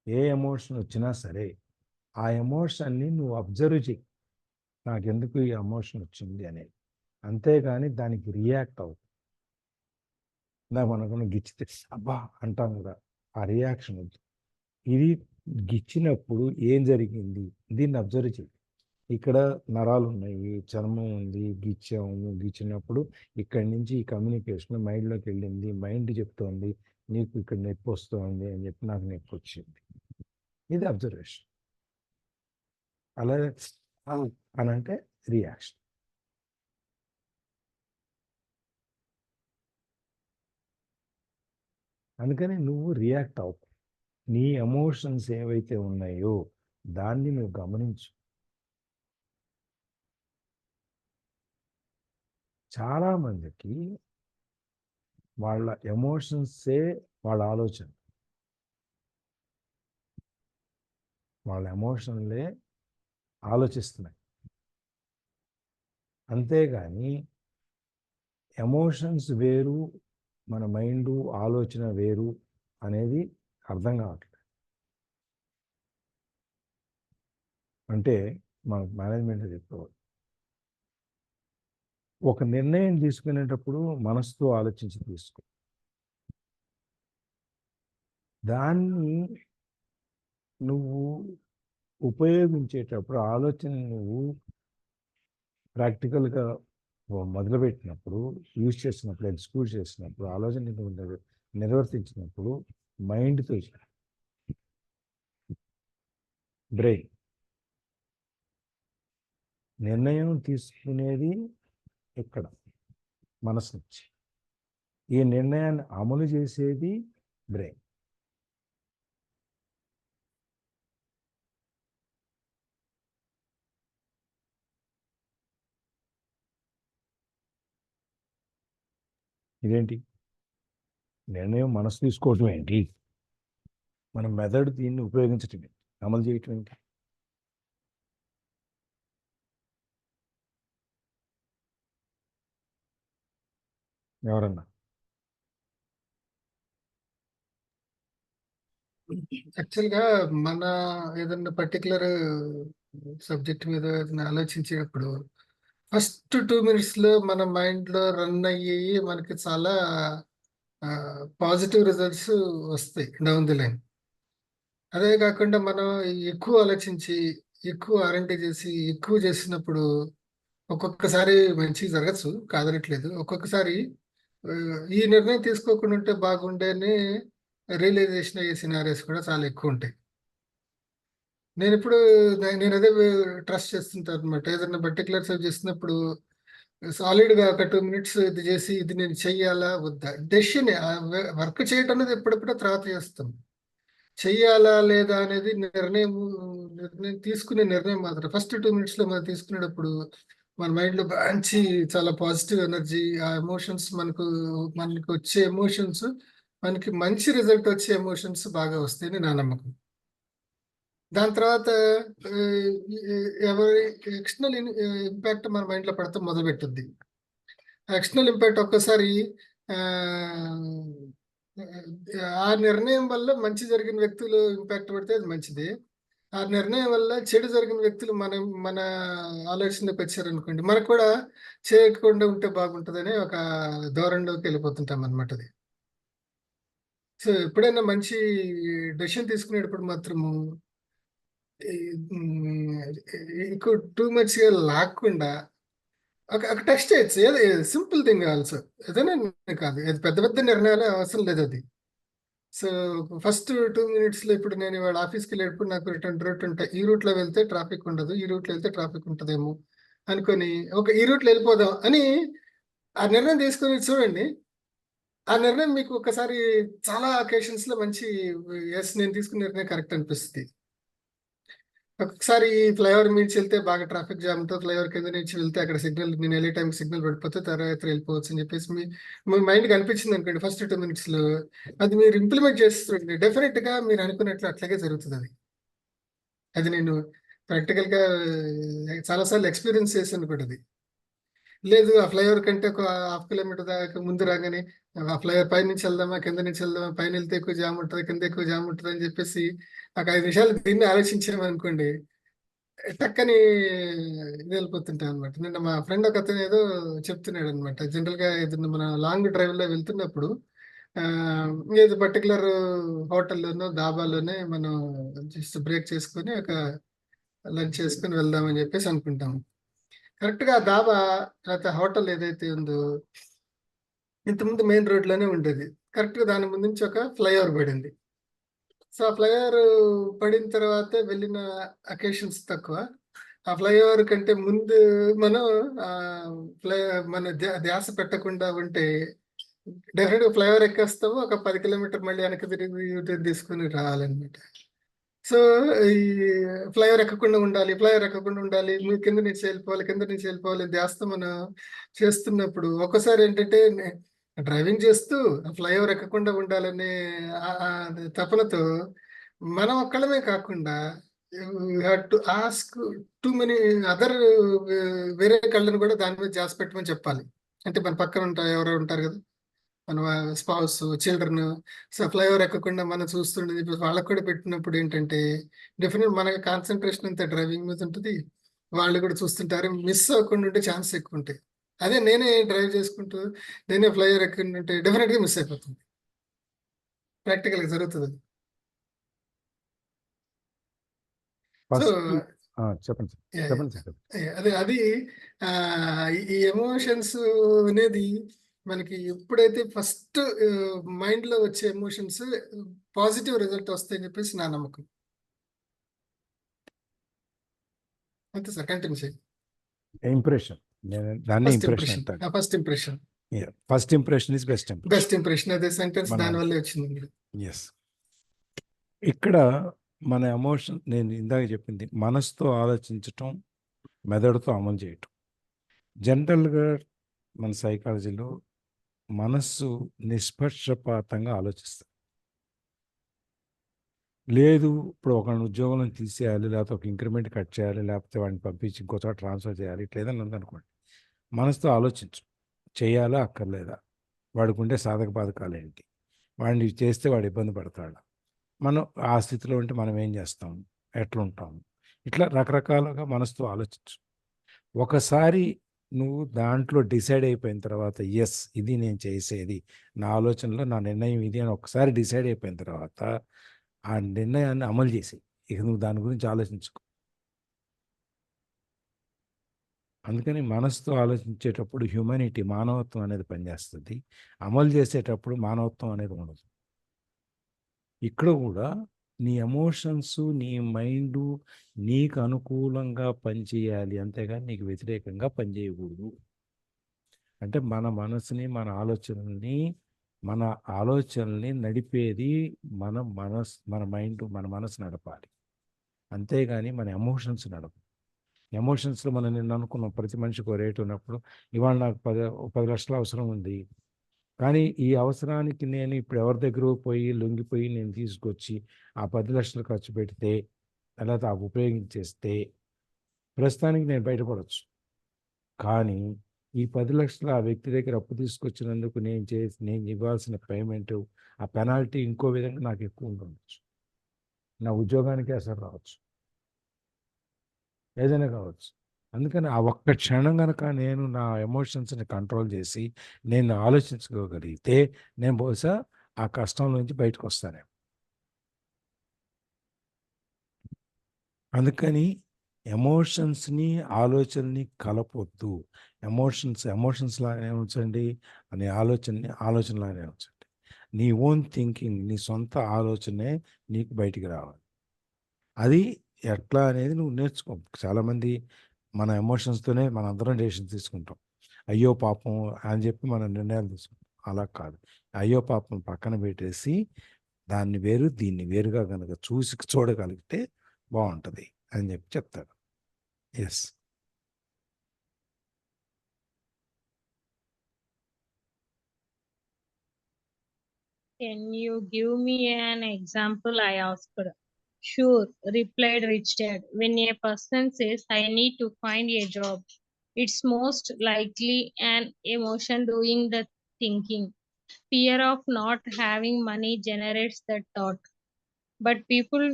ఏ ఎమోషన్ వచ్చినా సరే ఆ ఎమోషన్ని నువ్వు అబ్జర్వ్ చెయ్యి, నాకెందుకు ఈ ఎమోషన్ వచ్చింది అనేది. అంతేగాని దానికి రియాక్ట్ అవ్వు. నాకు మనకున్న గిచ్చితే అబ్బా అంటాం కదా, ఆ రియాక్షన్ వద్దు. ఇది గిచ్చినప్పుడు ఏం జరిగింది దీన్ని అబ్జర్వ్ చేయి. ఇక్కడ నరాలు ఉన్నాయి, చర్మం ఉంది, గిచ్చాము, గిచ్చినప్పుడు ఇక్కడి నుంచి ఈ కమ్యూనికేషన్ మైండ్లోకి వెళ్ళింది, మైండ్ చెప్తోంది నీకు ఇక్కడ నొప్పి వస్తుంది అని చెప్పి నాకు నొప్పి వచ్చింది. ఇది అబ్జర్వేషన్. అలాగే అని అంటే రియాక్షన్. అందుకని నువ్వు రియాక్ట్ అవ్వు. నీ ఎమోషన్స్ ఏవైతే ఉన్నాయో దాన్ని నువ్వు గమనించు. చాలామందికి వాళ్ళ ఎమోషన్సే వాళ్ళ ఆలోచన, వాళ్ళ ఎమోషన్లే ఆలోచిస్తున్నాయి. అంతేగాని ఎమోషన్స్ వేరు, మన మైండ్ ఆలోచన వేరు అనేది అర్థం కావట్లేదు. అంటే మన మేనేజ్మెంట్ చెప్పేవాళ్ళు, ఒక నిర్ణయం తీసుకునేటప్పుడు మనసుతో ఆలోచించి తీసుకో. దాన్ని నువ్వు ఉపయోగించేటప్పుడు ఆలోచన నువ్వు ప్రాక్టికల్గా మొదలుపెట్టినప్పుడు, యూజ్ చేసినప్పుడు, ఎగ్జిక్యూట్ చేసినప్పుడు, ఆలోచన నిర్వర్తించినప్పుడు మైండ్తో బ్రెయిన్. నిర్ణయం తీసుకునేది ఇక్కడ మనసు నుంచి, ఈ నిర్ణయాన్ని అమలు చేసేది బ్రెయిన్. ఇదేంటి నిర్ణయం మనసు తీసుకోవటం ఏంటి, మన మెథడ్ దీన్ని ఉపయోగించటం ఏంటి, అమలు చేయటం ఏంటి? ఎవరన్నా యాక్చువల్గా మన ఏదన్నా పర్టికులర్ సబ్జెక్ట్ మీద ఏదైనా ఆలోచించేటప్పుడు ఫస్ట్ 2 minutes లో మన మైండ్ లో రన్ అయ్యి మనకి చాలా పాజిటివ్ రిజల్ట్స్ వస్తాయి డౌన్ ది లైన్. అదే కాకుండా మనం ఎక్కువ ఆలోచించి ఎక్కువ ఆర్ఎండి చేసి ఎక్కువ చేసినప్పుడు ఒక్కొక్కసారి మంచిగా జరగచ్చు, కాదనట్లేదు. ఒక్కొక్కసారి ఈ నిర్ణయం తీసుకోకుండా ఉంటే బాగుండేని రియలైజేషన్ అయ్యే సినారియోస్ కూడా చాలా ఎక్కువ ఉంటాయి. నేను అదే ట్రస్ట్ చేస్తుంటాను అనమాట. ఏదైనా పర్టికులర్ సర్వ్ చేసినప్పుడు సాలిడ్గా ఒక 2 minutes ఇది చేసి ఇది నేను చెయ్యాలా వద్దా, డెసిషన్ వర్క్ చేయటం అనేది ఎప్పుడెప్పుడో తర్వాత చేస్తాం. చెయ్యాలా లేదా అనేది నిర్ణయం తీసుకునే నిర్ణయం మాత్రం ఫస్ట్ 2 minutes లో మనం తీసుకునేటప్పుడు మన మైండ్లో మంచి చాలా పాజిటివ్ ఎనర్జీ, ఆ ఎమోషన్స్ మనకు వచ్చే ఎమోషన్స్ మనకి మంచి రిజల్ట్ వచ్చే ఎమోషన్స్ బాగా వస్తాయని నా నమ్మకం. దాని తర్వాత ఎవరి ఎక్స్టర్నల్ ఇంపాక్ట్ మన మైండ్లో పడతాం మొదలుపెట్టుద్ది. ఎక్స్టర్నల్ ఇంపాక్ట్ ఒక్కసారి ఆ నిర్ణయం వల్ల మంచి జరిగిన వ్యక్తులు ఇంపాక్ట్ పడితే అది మంచిది. ఆ నిర్ణయం వల్ల చెడు జరిగిన వ్యక్తులు మన ఆలోచనలోకి వచ్చారనుకోండి, మనకు కూడా చేయకుండా ఉంటే బాగుంటుందని ఒక ధోరణిలోకి వెళ్ళిపోతుంటాం అనమాట. అది సో ఎప్పుడైనా మంచి డెసిషన్ తీసుకునేటప్పుడు మాత్రము ఎక్కువ టూ మచ్గా లాక్కుండా ఒక టెస్ట్ చేయొచ్చు. ఏదో సింపుల్ థింగ్ ఆల్సో, ఏదైనా కాదు, పెద్ద పెద్ద నిర్ణయాలు అవసరం లేదు అది. సో ఫస్ట్ 2 minutes లో ఇప్పుడు నేను ఇవాళ ఆఫీస్కి వెళ్ళేటప్పుడు నాకు రిటర్న్ రూట్ ఉంటాయి. ఈ రూట్లో వెళ్తే ట్రాఫిక్ ఉండదు, ఈ రూట్లో వెళ్తే ట్రాఫిక్ ఉంటుందేమో అనుకొని ఈ రూట్లో వెళ్ళిపోదాం అని ఆ నిర్ణయం తీసుకొని చూడండి. ఆ నిర్ణయం మీకు ఒకసారి చాలా అకేషన్స్ లో మంచి ఎస్ నేను తీసుకున్న నిర్ణయం కరెక్ట్ అనిపిస్తుంది. ఒక్కొక్కసారి ఫ్లైఓవర్ నుంచి వెళ్తే బాగా ట్రాఫిక్ జామ్ ఉంటుంది, ఫ్లైఓవర్ కింద నుంచి వెళ్తే అక్కడ సిగ్నల్ నేను వెళ్ళే టైం సిగ్నల్ పడిపోతే తర్వాత వెళ్ళిపోవచ్చు అని చెప్పేసి మీ మైండ్కి అనిపించింది అనుకోండి ఫస్ట్ 2 minutes లో, అది మీరు ఇంప్లిమెంట్ చేస్తుంటే డెఫినెట్ గా మీరు అనుకున్నట్లు అట్లాగే జరుగుతుంది. అది నేను ప్రాక్టికల్ గా చాలాసార్లు ఎక్స్పీరియన్స్ చేశాను కూడా. అది లేదు ఆ ఫ్లైఓవర్ కంటే ఒక 1/2 kilometer దాకా ముందు రాగానే ఆ ఫ్లైఓవర్ పై నుంచి వెళ్దామా కింద నుంచి వెళ్దామా, పైన వెళ్తే ఎక్కువ జామ్ ఉంటుంది కింద ఎక్కువ జామ్ ఉంటుంది అని చెప్పేసి ఒక 5 నిమిషాలు దీన్ని ఆలోచించామనుకోండి, టక్కని ఇది వెళ్ళిపోతుంటాం అనమాట. నిన్న మా ఫ్రెండ్ ఒక అతను ఏదో చెప్తున్నాడు అనమాట. జనరల్ గా ఏదైనా మన లాంగ్ డ్రైవ్ లో వెళ్తున్నప్పుడు ఏదో పర్టికులర్ హోటల్లోనో దాబాలోనే మనం జస్ట్ బ్రేక్ చేసుకొని ఒక లంచ్ చేసుకొని వెళ్దామని చెప్పేసి అనుకుంటాము. కరెక్ట్గా ఆ దాబా లేకపోతే హోటల్ ఏదైతే ఉందో ఇంతకుముందు మెయిన్ రోడ్లోనే ఉండేది. కరెక్ట్గా దాని ముందు నుంచి ఒక ఫ్లైఓవర్ పడింది. సో ఆ ఫ్లైఓవర్ పడిన తర్వాత వెళ్ళిన అకేషన్స్ తక్కువ. ఆ ఫ్లైఓవర్ కంటే ముందు మనం ఫ్లై మన ధ్యాస పెట్టకుండా ఉంటే డెఫినెట్గా ఫ్లైఓవర్ ఎక్కేస్తాము. ఒక 10 కిలోమీటర్ మళ్ళీ వెనక్కి తిరిగి యూటర్న్ తీసుకుని రావాలన్నమాట. సో ఈ ఫ్లైఓవర్ ఎక్కకుండా ఉండాలి, మీరు కింద నుంచి వెళ్ళిపోవాలి ధ్యాసతో మనం చేస్తున్నప్పుడు ఒక్కసారి ఏంటంటే డ్రైవింగ్ చేస్తూ ఫ్లైఓవర్ ఎక్కకుండా ఉండాలనే తపనతో మనం ఒక్కళ్ళమే కాకుండా to ask too many other వేరే కళ్ళను కూడా దాని మీద ధ్యాస పెట్టమని చెప్పాలి. అంటే మన పక్కన ఎవరో ఉంటారు కదా, మన స్పౌస్, చిల్డ్రన్. సో ఫ్లైఓవర్ ఎక్కకుండా మనం చూస్తుండే చెప్పేసి వాళ్ళకి కూడా పెట్టినప్పుడు ఏంటంటే డెఫినెట్ మన కాన్సన్ట్రేషన్ అంతా డ్రైవింగ్ మీద ఉంటుంది. వాళ్ళు కూడా చూస్తుంటారు, మిస్ అవ్వకుండా ఉంటే ఛాన్స్ ఎక్కువ ఉంటాయి. అదే నేనే డ్రైవ్ చేసుకుంటూ నేనే ఫ్లైఓవర్ ఎక్కుంటే డెఫినెట్గా మిస్ అయిపోతుంది. ప్రాక్టికల్గా జరుగుతుంది. సో చెప్పండి చెప్పండి. అదే అది ఈ ఎమోషన్స్ అనేది మనకి ఎప్పుడైతే ఫస్ట్ మైండ్ లో వచ్చే ఎమోషన్స్ పాజిటివ్ రిజల్ట్ వస్తాయని చెప్పేసి నా నమ్మకం. అంతే సార్, కంటిన్యూ చేయండి. ఇంప్రెషన్, దాన్ని ఇంప్రెషన్ అంటారు. First impression is best impression. అదే సెంటెన్స్ దానివల్లే వచ్చింది. ఎస్. ఇక్కడ మన ఎమోషన్, నేను ఇందాక చెప్పింది, మనసుతో ఆలోచించటం, మెదడుతో అమలు చేయటం. జనరల్గా మన సైకాలజీలో మనస్సు నిష్పక్షపాతంగా ఆలోచిస్తుంది. లేదు, ఇప్పుడు ఒక ఉద్యోగంలో తీసేయాలి, లేకపోతే ఒక ఇంక్రిమెంట్ కట్ చేయాలి, లేకపోతే వాడిని పంపించి ఇంకో చోట ట్రాన్స్ఫర్ చేయాలి, ఇట్లా ఏదైనా ఉందనుకోండి, మనసుతో ఆలోచించు, చేయాలా అక్కర్లేదా, వాడికి ఉండే సాధక బాధకాలు ఏంటి, వాడిని చేస్తే వాడు ఇబ్బంది పడతాడు, మనం ఆ స్థితిలో ఉంటే మనం ఏం చేస్తాం, ఎట్లా ఉంటాం, ఇట్లా రకరకాలుగా మనసుతో ఆలోచించు. ఒకసారి నువ్వు దాంట్లో డిసైడ్ అయిపోయిన తర్వాత, ఎస్ ఇది నేను చేసేది, నా ఆలోచనలో నా నిర్ణయం ఇది అని ఒకసారి డిసైడ్ అయిపోయిన తర్వాత ఆ నిర్ణయాన్ని అమలు చేసి ఇక నువ్వు దాని గురించి ఆలోచించుకో. అందుకని మనసుతో ఆలోచించేటప్పుడు హ్యూమానిటీ, మానవత్వం అనేది పనిచేస్తుంది. అమలు చేసేటప్పుడు మానవత్వం అనేది ఉండదు. ఇక్కడ కూడా నీ ఎమోషన్స్, నీ మైండ్ నీకు అనుకూలంగా పనిచేయాలి, అంతేగాని నీకు వ్యతిరేకంగా పనిచేయకూడదు. అంటే మన మనసుని, మన ఆలోచనల్ని నడిపేది మన మైండ్, మన మనసు నడపాలి, అంతేగాని మన ఎమోషన్స్ నడపదు. ఎమోషన్స్లో మనం నిన్న అనుకున్నాం, ప్రతి మనిషికి రేటు ఉన్నప్పుడు, ఇవాళ నాకు 10 లక్షల అవసరం ఉంది, కానీ ఈ అవసరానికి నేను ఇప్పుడు ఎవరి దగ్గర పోయి లొంగిపోయి నేను తీసుకొచ్చి ఆ 10 లక్షలు ఖర్చు పెడితే, లేకపోతే ఉపయోగించేస్తే ప్రస్తుతానికి నేను బయటపడవచ్చు. కానీ ఈ 10 లక్షలు ఆ వ్యక్తి దగ్గర అప్పు తీసుకొచ్చినందుకు నేను ఇవ్వాల్సిన పేమెంట్, ఆ పెనాల్టీ ఇంకో విధంగా నాకు ఎక్కువ ఉండవచ్చు, నా ఉద్యోగానికి అసలు రావచ్చు, ఏదైనా కావచ్చు. అందుకని ఆ ఒక్క క్షణం కనుక నేను నా ఎమోషన్స్ని కంట్రోల్ చేసి నేను ఆలోచించుకోగలిగితే నేను బహుశా ఆ కష్టం నుంచి బయటకు వస్తాను. అందుకని ఎమోషన్స్ని, ఆలోచనని కలపొద్దు. ఎమోషన్స్ లాగానే ఉంచండి, నీ ఆలోచనలాగానే ఉంచండి. నీ ఓన్ థింకింగ్, నీ సొంత ఆలోచనే నీకు బయటికి రావాలి. అది ఎట్లా అనేది నువ్వు నేర్చుకో. చాలామంది మన ఎమోషన్స్తోనే మన అందరం డెసిషన్ తీసుకుంటాం. అయ్యో పాపం అని చెప్పి మనం నిర్ణయాలు తీసుకుంటాం. అలా కాదు. అయ్యో పాపం పక్కన పెట్టేసి దాన్ని వేరు దీన్ని వేరుగా కనుక చూడగలిగితే బాగుంటుంది అని చెప్పి చెప్తాడు. Yes. Can you give me an example? I asked. Sure, replied Rich Dad. When a person says, I need to find a job, it's most likely an emotion doing the thinking. Fear of not having money generates that thought. But people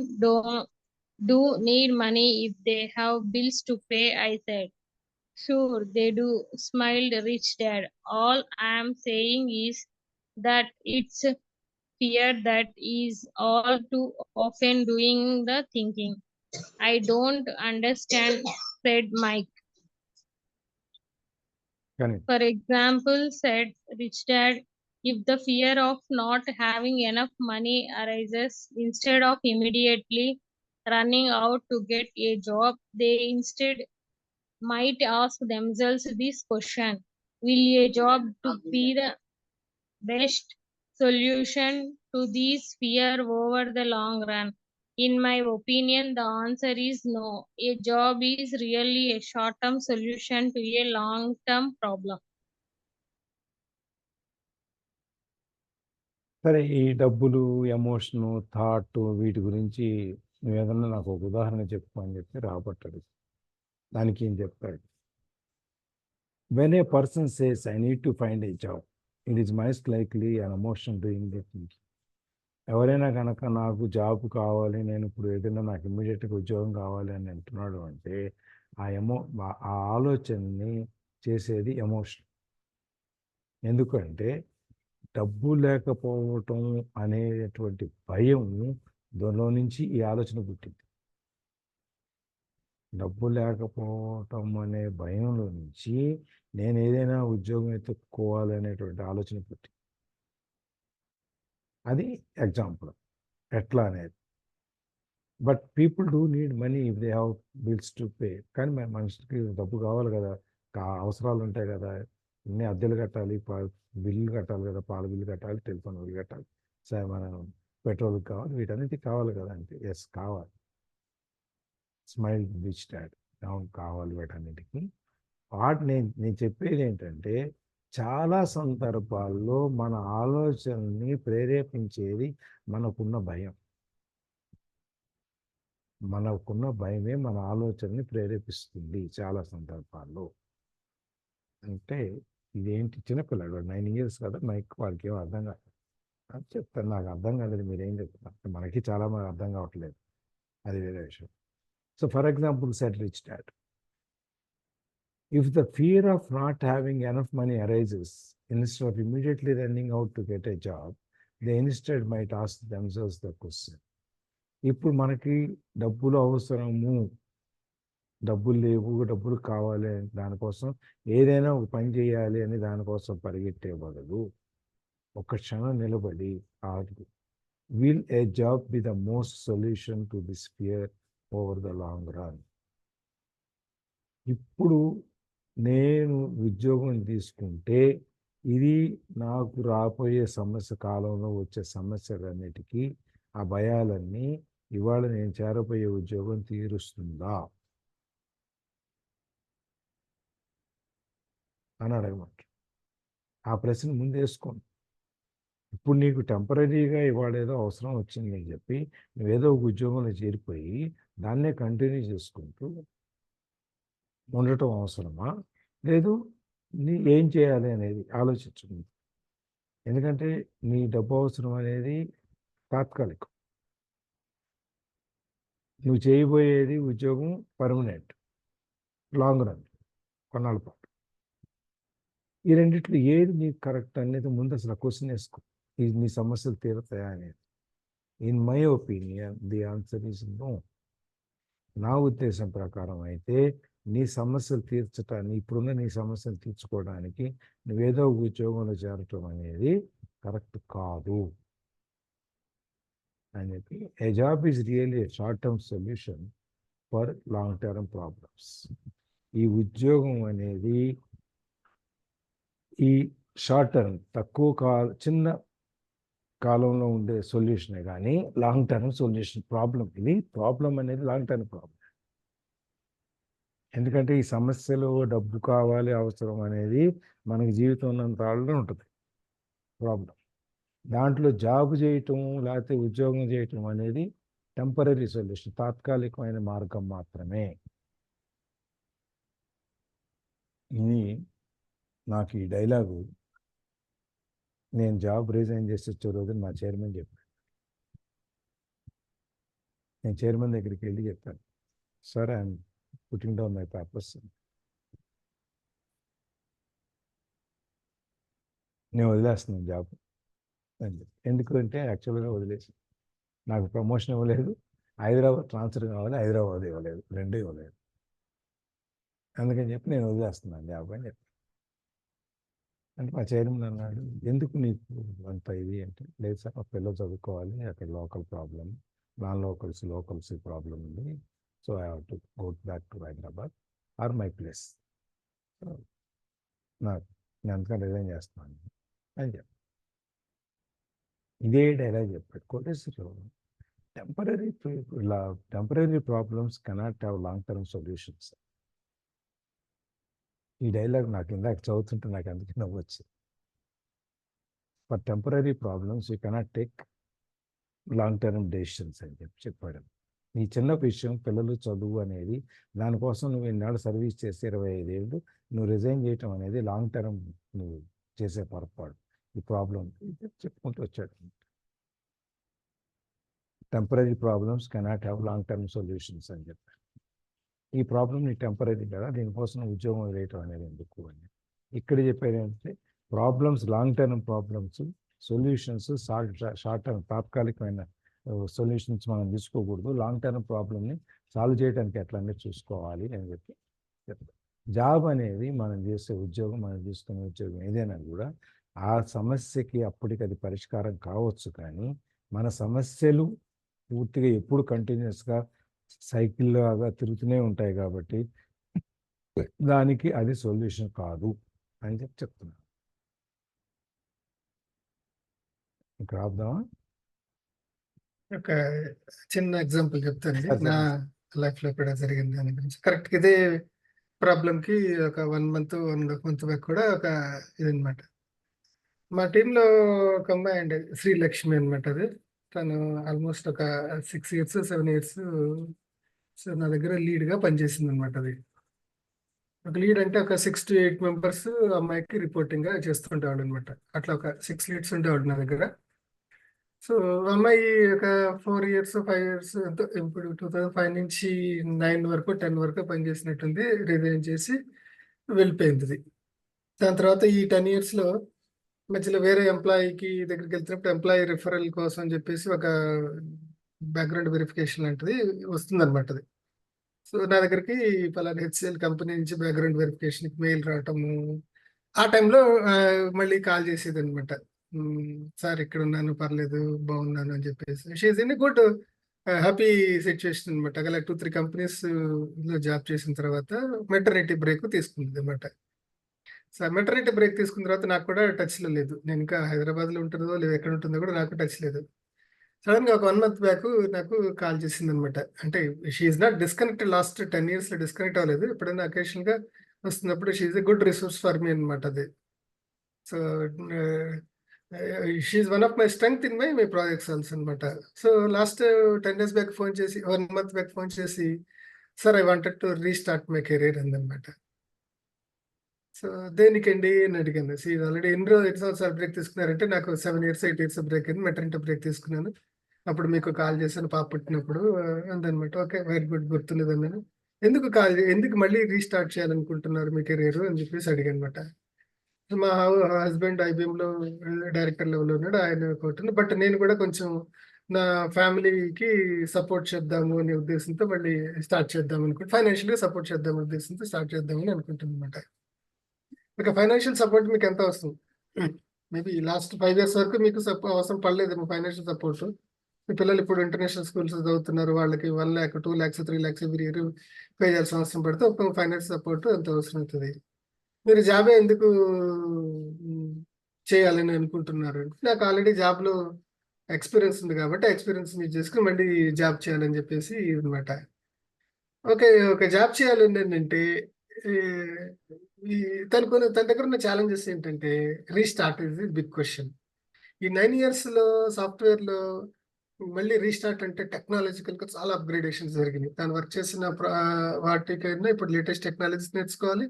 do need money if they have bills to pay, I said. Sure, they do, smiled Rich Dad. All I am saying is that it's fear that is all too often doing the thinking. I don't understand, said Mike. కానీ For example, said Rich Dad, if the fear of not having enough money arises, instead of immediately running out to get a job, they instead might ask themselves this question: will a job to be the best solution to this fear over the long run? In my opinion, the answer is no. A job is really a short-term solution to a long-term problem. సరే, ఈ డబ్బులు, emotion, thought వీటి గురించి నువ్వు ఏదన్నా నాకు ఒక ఉదాహరణ చెప్పు అని చెప్పి రాబట్టాడు. దానికి ఏం చెప్తాడు? When a person says I need to find a job, it is most likely an emotion doing the thinking. ఎవరైనా కనుక నాకు జాబ్ కావాలి, నేను ఇప్పుడు ఏదైనా నాకు ఇమ్మీడియట్గా ఉద్యోగం కావాలి అని అంటున్నాడు అంటే ఆ ఆలోచనని చేసేది ఎమోషన్. ఎందుకంటే డబ్బు లేకపోవటం అనేటువంటి భయం దానిలో నుంచి ఈ ఆలోచన పుట్టింది. డబ్బు లేకపోవటం అనే భయంలో నుంచి నేను ఏదైనా ఉద్యోగం ఎత్తుక్కోవాలి అనేటువంటి ఆలోచన పుట్టింది. అది ఎగ్జాంపుల్ ఎట్లా అనేది. But people do need money if they have bills to pay. కానీ మనిషికి డబ్బు కావాలి కదా, అవసరాలు ఉంటాయి కదా, అన్ని అద్దెలు కట్టాలి, బిల్లు కట్టాలి కదా, పాల బిల్లు కట్టాలి, టెలిఫోన్ బిల్లు కట్టాలి, సరే మన పెట్రోల్ కావాలి, వీటన్నిటికీ కావాలి కదా. అంటే ఎస్ కావాలి. స్మైల్ రిచ్ డాడ్ కావాలి వీటన్నిటికీ. నేను చెప్పేది ఏంటంటే చాలా సందర్భాల్లో మన ఆలోచనని ప్రేరేపించేది మనకున్న భయం. మనకున్న భయమే మన ఆలోచనని ప్రేరేపిస్తుంది చాలా సందర్భాల్లో. అంటే ఇదేంటి, చిన్నపిల్లాడు 9 years కదా, వాళ్ళకి ఏమో అర్థం కాదు అని చెప్తాను. నాకు అర్థం కాలేదు, మీరేం చెప్తున్నారు, మనకి చాలా మంది అర్థం కావట్లేదు, అది వేరే విషయం. So for example said rich dad, if the fear of not having enough money arises, instead of immediately running out to get a job, they instead might ask themselves the question, ఇప్పుడు మనకి డబ్బులు అవసరము, డబ్బులు లేవు, డబ్బులు కావాలి, దానికోసం ఏదైనా ఒక పని చేయాలి అని దానికోసం పరిగెట్టే బదులు ఒక క్షణం నిలబడి will a job be the most solution to this fear over the long run? ఇప్పుడు నేను ఉద్యోగం తీసుకుంటే ఇది నాకు రాబోయే కాలంలో వచ్చే సమస్యలన్నిటికీ, ఆ భయాలన్నీ ఇవాళ నేను చేరబోయే ఉద్యోగం తీరుస్తుందా అని అడగమాట. ఆ ప్రశ్న ముందు వేసుకోండి. ఇప్పుడు నీకు టెంపరీగా ఇవాళ ఏదో అవసరం వచ్చింది అని చెప్పి నువ్వేదో ఒక ఉద్యోగంలో చేరిపోయి దాన్నే కంటిన్యూ చేసుకుంటూ ఉండటం అవసరమా, లేదు ఏం చేయాలి అనేది ఆలోచించుకుంది. ఎందుకంటే నీ డబ్బు అవసరం అనేది తాత్కాలికం, నువ్వు చేయబోయేది ఉద్యోగం పర్మనెంట్, లాంగ్ రన్, కొన్నాళ్ళ పాటు. ఈ రెండిట్లో ఏది నీకు కరెక్ట్ అనేది ముందు అసలు క్వశ్చన్ వేసుకో, ఇది నీ సమస్యలు తీరుతాయా అనేది. In my opinion the answer is no. నా ఉద్దేశం ప్రకారం అయితే నీ సమస్యలు తీర్చడానికి, ఇప్పుడున్న నీ సమస్యలు తీర్చుకోవడానికి నువ్వేదో ఉద్యోగంలో చేరటం అనేది కరెక్ట్ కాదు అని చెప్పి. A job is really a short term solution for long term problems. ఈ ఉద్యోగం అనేది ఈ షార్ట్ టర్మ్ చిన్న కాలంలో ఉండే సొల్యూషనే కానీ లాంగ్ టర్మ్ సొల్యూషన్ ప్రాబ్లం అనేది లాంగ్ టర్మ్ ప్రాబ్లం. ఎందుకంటే ఈ సమస్యలు, డబ్బు కావాలి, అవసరం అనేది మనకి జీవితం ఉన్నంత ఆళ్ళనే ఉంటుంది ప్రాబ్లం. దాంట్లో జాబ్ చేయటం లేకపోతే ఉద్యోగం చేయటం అనేది టెంపరీ సొల్యూషన్, తాత్కాలికమైన మార్గం మాత్రమే. ఇది నాకు ఈ డైలాగు నేను జాబ్ రిజైన్ చేసి వచ్చే రోజు మా చైర్మన్ చెప్పాను. నేను చైర్మన్ దగ్గరికి వెళ్ళి చెప్పాను, sir I'm putting down my papers, నేను వదిలేస్తున్నాను జాబ్, ఎందుకంటే యాక్చువల్గా వదిలేసి నాకు ప్రమోషన్ ఇవ్వలేదు, హైదరాబాద్ ట్రాన్స్ఫర్ కావాలి, హైదరాబాద్ ఇవ్వలేదు, రెండూ ఇవ్వలేదు. అందుకని చెప్పి నేను వదిలేస్తున్నాను జాబ్ అని చెప్పి. అంటే మా చైర్మన్ అన్నాడు, ఎందుకు నీకు అంత ఇది అంటే, లేదు సార్ మా పిల్లలు చదువుకోవాలి, అక్కడ local problem, non locals problem ఉంది, so I have to go back to Hyderabad or my place, నాకు నేను అందుకని రిజైన్ చేస్తున్నాను అని చెప్పి ఇదే డైలాగ్ చెప్పాడు. Koteswararao, temporary problems cannot have long term solutions. ఈ డైలాగ్ నాకు ఇందాక చదువుతుంటే నాకు అందుకే నవ్వచ్చు. For temporary problems you cannot take long term decisions అని చెప్పాడు. ఈ చిన్న విషయం పిల్లలు చదువు అనేది, దానికోసం నువ్వు ఇన్నాళ్ళు సర్వీస్ చేసి 25 ఏళ్ళు నువ్వు రిజైన్ చేయటం అనేది లాంగ్ టర్మ్ నువ్వు చేసే పొరపాటు, ఈ ప్రాబ్లం చెప్పుకుంటూ వచ్చాడు. Temporary problems cannot have long term solutions అని చెప్పాడు. ఈ ప్రాబ్లం నీ టెంపరీ కదా, దీనికోసం ఉద్యోగం వేయటం అనేది ఎందుకు అని ఇక్కడ చెప్పేది ఏంటంటే, problems long term problems, solutions short term తాత్కాలికమైన సొల్యూషన్స్ మనం తీసుకోకూడదు, లాంగ్ టర్మ్ ప్రాబ్లమ్ని సాల్వ్ చేయడానికి ఎట్లనే చూసుకోవాలి అని చెప్పి చెప్తారు. జాబ్ అనేది మనం చేసే ఉద్యోగం, మనం తీసుకునే ఉద్యోగం ఏదైనా కూడా ఆ సమస్యకి అప్పటికి అది పరిష్కారం కావచ్చు, కానీ మన సమస్యలు పూర్తిగా ఎప్పుడు కంటిన్యూస్గా సైకిల్ లాగా తిరుగుతూనే ఉంటాయి కాబట్టి దానికి అది సొల్యూషన్ కాదు అని చెప్పి చెప్తున్నాను. ఇక్కడ ఆపుదామా? ఒక చిన్న ఎగ్జాంపుల్ చెప్తానండి. నా లైఫ్లో కూడా జరిగింది దాని గురించి. కరెక్ట్ ఇదే ప్రాబ్లంకి ఒక 1 month 1.5 month బ్యాక్ కూడా ఒక ఇదనమాట. మా టీంలో ఒక అమ్మాయి అండి, శ్రీలక్ష్మి అనమాట. అది తను ఆల్మోస్ట్ ఒక 6 years 7 years సో నా దగ్గర లీడ్గా పనిచేసింది అనమాట. అది ఒక లీడ్ అంటే ఒక 6 to 8 members అమ్మాయికి రిపోర్టింగ్గా చేస్తుంటేవాడు అనమాట. అట్లా ఒక 6 leads ఉండేవాడు నా దగ్గర. సో అమ్మాయి ఒక 4 years 5 years ఇప్పుడు 2005 నుంచి 9 వరకు 10 వరకు పనిచేసినట్టుంది. రిజైన్ చేసి వెళ్ళిపోయింది. దాని తర్వాత ఈ 10 yearsలో మధ్యలో వేరే ఎంప్లాయీకి దగ్గరికి వెళ్తున్నప్పుడు ఎంప్లాయీ రిఫరల్ కోసం అని చెప్పేసి ఒక బ్యాక్గ్రౌండ్ వెరిఫికేషన్ లాంటిది వస్తుందన్నమాట. అది సో నా దగ్గరికి పలానా హెచ్సిఎల్ కంపెనీ నుంచి బ్యాక్గ్రౌండ్ వెరిఫికేషన్కి మెయిల్ రావటము, ఆ టైంలో మళ్ళీ కాల్ చేసేది అనమాట. సార్ ఇక్కడ ఉన్నాను, పర్లేదు, బాగున్నాను అని చెప్పేసి. షీఈ్ ఇన్ గుడ్ హ్యాపీ సిచ్యువేషన్ అనమాట. అలా 2-3 companies లో జాబ్ చేసిన తర్వాత మెటర్నిటీ బ్రేక్ తీసుకుంది అనమాట. సో మెటర్నిటీ బ్రేక్ తీసుకున్న తర్వాత నాకు కూడా టచ్లో లేదు. నేను ఇంకా హైదరాబాద్లో ఉంటుందో లేదా ఎక్కడ ఉంటుందో కూడా నాకు టచ్ లేదు. సడన్గా ఒక 1 month బ్యాక్ నాకు కాల్ చేసింది అనమాట. అంటే షీఈ్ నాట్ డిస్కనెక్టెడ్, లాస్ట్ 10 yearsలో డిస్కనెక్ట్ అవ్వలేదు. ఎప్పుడైనా అకేషన్గా వస్తున్నప్పుడు she a good resource for me అనమాట. అది so she one of my strength in my projects also అనమాట. So last 10 days back phone చేసి, 1 month బ్యాక్ ఫోన్ చేసి, sir I wanted to restart my career అందనమాట. So దేనికండి అని అడిగాను. Already ఎన్ని సంవత్సరాలు బ్రేక్ తీసుకున్నారంటే, నాకు 7 years 8 years బ్రేక్ అయింది, మెటర్నిటీ బ్రేక్ తీసుకున్నాను, అప్పుడు మీకు కాల్ చేశాను పాప పుట్టినప్పుడు అందనమాట. ఓకే, వెరీ గుడ్, గుర్తున్నది అన్నాను. ఎందుకు మళ్ళీ రీస్టార్ట్ చేయాలనుకుంటున్నారు మీ కెరీర్ అని చెప్పేసి అడిగాను అనమాట. మా హస్బెండ్ ఐబిఎంలో డైరెక్టర్ లెవెల్లో ఉన్నాడు, ఆయన కొట్టింది. బట్ నేను కూడా కొంచెం నా ఫ్యామిలీకి సపోర్ట్ చేద్దాము అనే ఉద్దేశంతో మళ్ళీ స్టార్ట్ చేద్దాం అనుకుంటే, ఫైనాన్షియల్గా సపోర్ట్ చేద్దాం ఉద్దేశంతో స్టార్ట్ చేద్దామని అనుకుంటున్నాను అనమాట. ఇక ఫైనాన్షియల్ సపోర్ట్ మీకు ఎంత వస్తుంది? మేబీ లాస్ట్ 5 years వరకు మీకు అవసరం పడలేదు ఫైనాన్షియల్ సపోర్ట్. మీ పిల్లలు ఇప్పుడు ఇంటర్నేషనల్ స్కూల్స్ చదువుతున్నారు, వాళ్ళకి 1 lakh 2 lakhs 3 lakhs every year pay చేయాల్సిన అవసరం పడితే ఒక ఫైనాన్షియల్ సపోర్ట్ ఎంత అవసరం అవుతుంది. మీరు జాబే ఎందుకు చేయాలని అనుకుంటున్నారు? నాకు ఆల్రెడీ జాబ్లో ఎక్స్పీరియన్స్ ఉంది కాబట్టి ఎక్స్పీరియన్స్ మీరు చేసుకుని మళ్ళీ జాబ్ చేయాలని చెప్పేసి అనమాట. ఓకే, ఒక జాబ్ చేయాలని ఏంటంటే, తన దగ్గర ఉన్న ఛాలెంజెస్ ఏంటంటే, restart is the big question. ఈ 9 yearsలో సాఫ్ట్వేర్లో మళ్ళీ రీస్టార్ట్ అంటే టెక్నాలజికల్గా చాలా అప్గ్రేడేషన్స్ జరిగినాయి. తను వర్క్ చేసిన వాటికైనా ఇప్పుడు లేటెస్ట్ టెక్నాలజీస్ నేర్చుకోవాలి.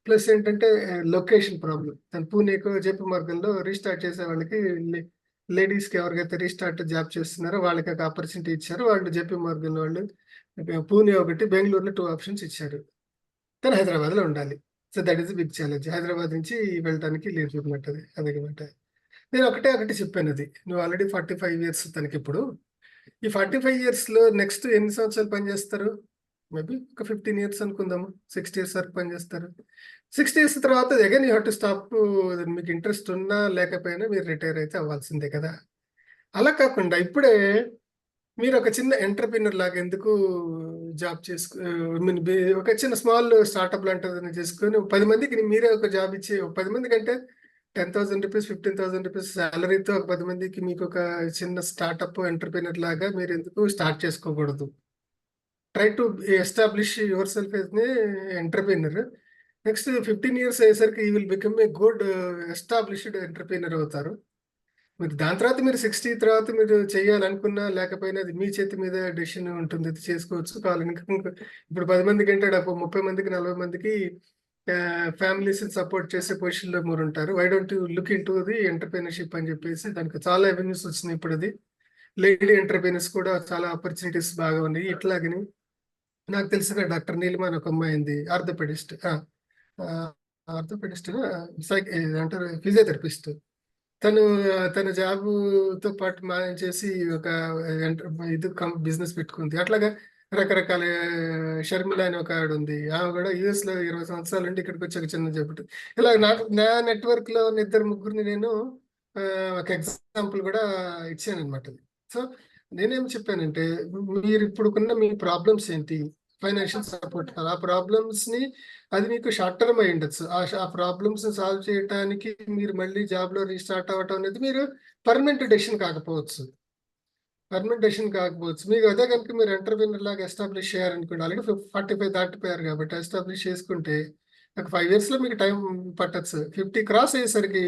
ప్లస్ ఏంటంటే లొకేషన్ ప్రాబ్లం. తను పూణేకు జేపీ మార్గంలో రీస్టార్ట్ చేసే వాళ్ళకి, లేడీస్కి ఎవరికైతే రీస్టార్ట్ జాబ్ చేస్తున్నారో వాళ్ళకి ఒక ఆపర్చునిటీ ఇచ్చారు. వాళ్ళు జేపీ మార్గంలో వాళ్ళు పూణే ఒకటి, బెంగళూరులో 2 options ఇచ్చారు. తను హైదరాబాద్లో ఉండాలి. So that is big challenge. Hyderabad నుంచి వెళ్ళడానికి లేదు అనమాట. అదనమాట. నేను ఒకటి చెప్పాను. అది నువ్వు ఆల్రెడీ 45 ఇయర్స్ తనకి. ఇప్పుడు ఈ 45 ఇయర్స్లో నెక్స్ట్ ఎన్ని సంవత్సరాలు పనిచేస్తారు? మేబీ ఒక 15 ఇయర్స్ అనుకుందాము. 60 ఇయర్స్ వరకు పనిచేస్తారు. 60 ఇయర్స్ తర్వాత again you have to stop. మీకు ఇంట్రెస్ట్ ఉన్నా లేకపోయినా మీరు రిటైర్ అయితే అవ్వాల్సిందే కదా. అలా కాకుండా ఇప్పుడే మీరు ఒక చిన్న ఎంటర్‌ప్రెన్యూర్ లాగా ఎందుకు జాబ్ ఒక చిన్న స్మాల్ స్టార్టప్ లాంటిది చేసుకొని 10 మందికి మీరే ఒక జాబ్ ఇచ్చి 10 మందికి అంటే 10,000 రూపీస్ 15,000 రూపీస్ సాలరీతో ఒక 10 మందికి మీకు ఒక చిన్న స్టార్టప్ ఎంటర్‌ప్రెన్యూర్ లాగా మీరు ఎందుకు స్టార్ట్ చేసుకోకూడదు? Try to establish yourself as a entrepreneur. Next 15 years అయ్యేసరికి you will become a good established entrepreneur అవుతారు. మీరు దాని తర్వాత మీరు 60 తర్వాత మీరు చేయాలనుకున్నా లేకపోయినా అది మీ చేతి మీద డెసిషన్ ఉంటుంది. అది చేసుకోవచ్చు. కావాలని ఇప్పుడు 10 మందికి అంటే 30 మందికి 40 మందికి ఫ్యామిలీస్ సపోర్ట్ చేసే పొజిషన్లో మీరు ఉంటారు. Why don't you look into the entrepreneurship అని చెప్పేసి దానికి చాలా అవెన్యూస్ వచ్చినాయి. ఇప్పుడు అది లేడీ ఎంటర్‌ప్రెన్యూర్స్ కూడా చాలా ఆపర్చునిటీస్ బాగా ఉన్నాయి. ఇట్లాగని నాకు తెలిసిన డాక్టర్ నీలిమా అని ఒక అమ్మాయి ఉంది. ఆర్థోపెడిస్ట్ ఆర్థోపెడిస్ట్ అంటారు, ఫిజియోథెరపిస్ట్. తన జాబుతో పాటు మేనేజ్ చేసి ఒక బిజినెస్ పెట్టుకుంది. అట్లాగా రకరకాల షర్మిల అని ఒక ఆవిడ ఉంది. ఆమె కూడా US లో 20 సంవత్సరాల నుండి ఇక్కడికి వచ్చి ఒక చిన్న చెబుతూ ఇలా నా నెట్వర్క్ లో ఉన్న 2-3 నేను ఒక ఎగ్జాంపుల్ కూడా ఇచ్చాను అనమాట. సో నేనేం చెప్పానంటే మీరు ఇప్పుడుకున్న మీ ప్రాబ్లమ్స్ ఏంటి, ఫైనాన్షియల్ సపోర్ట్, ఆ ప్రాబ్లమ్స్ ని అది మీకు షార్ట్ టర్మ్ అయి ఉండొచ్చు. ఆ ప్రాబ్లమ్స్ సాల్వ్ చేయడానికి మీరు మళ్ళీ జాబ్ లో రీస్టార్ట్ అవ్వటం అనేది మీరు పర్మనెంట్ డెసిషన్ కాకపోవచ్చు. మీకు అదే కనుక మీరు ఎంటర్‌ప్రెన్యూర్ లాగా ఎస్టాబ్లిష్ చేయాలనుకోండి. ఆల్రెడీ 45 దాటిపోయారు కాబట్టి ఎస్టాబ్లిష్ చేసుకుంటే ఒక 5 ఇయర్స్ లో మీకు టైం పట్టచ్చు. 50 క్రాస్ అయ్యేసరికి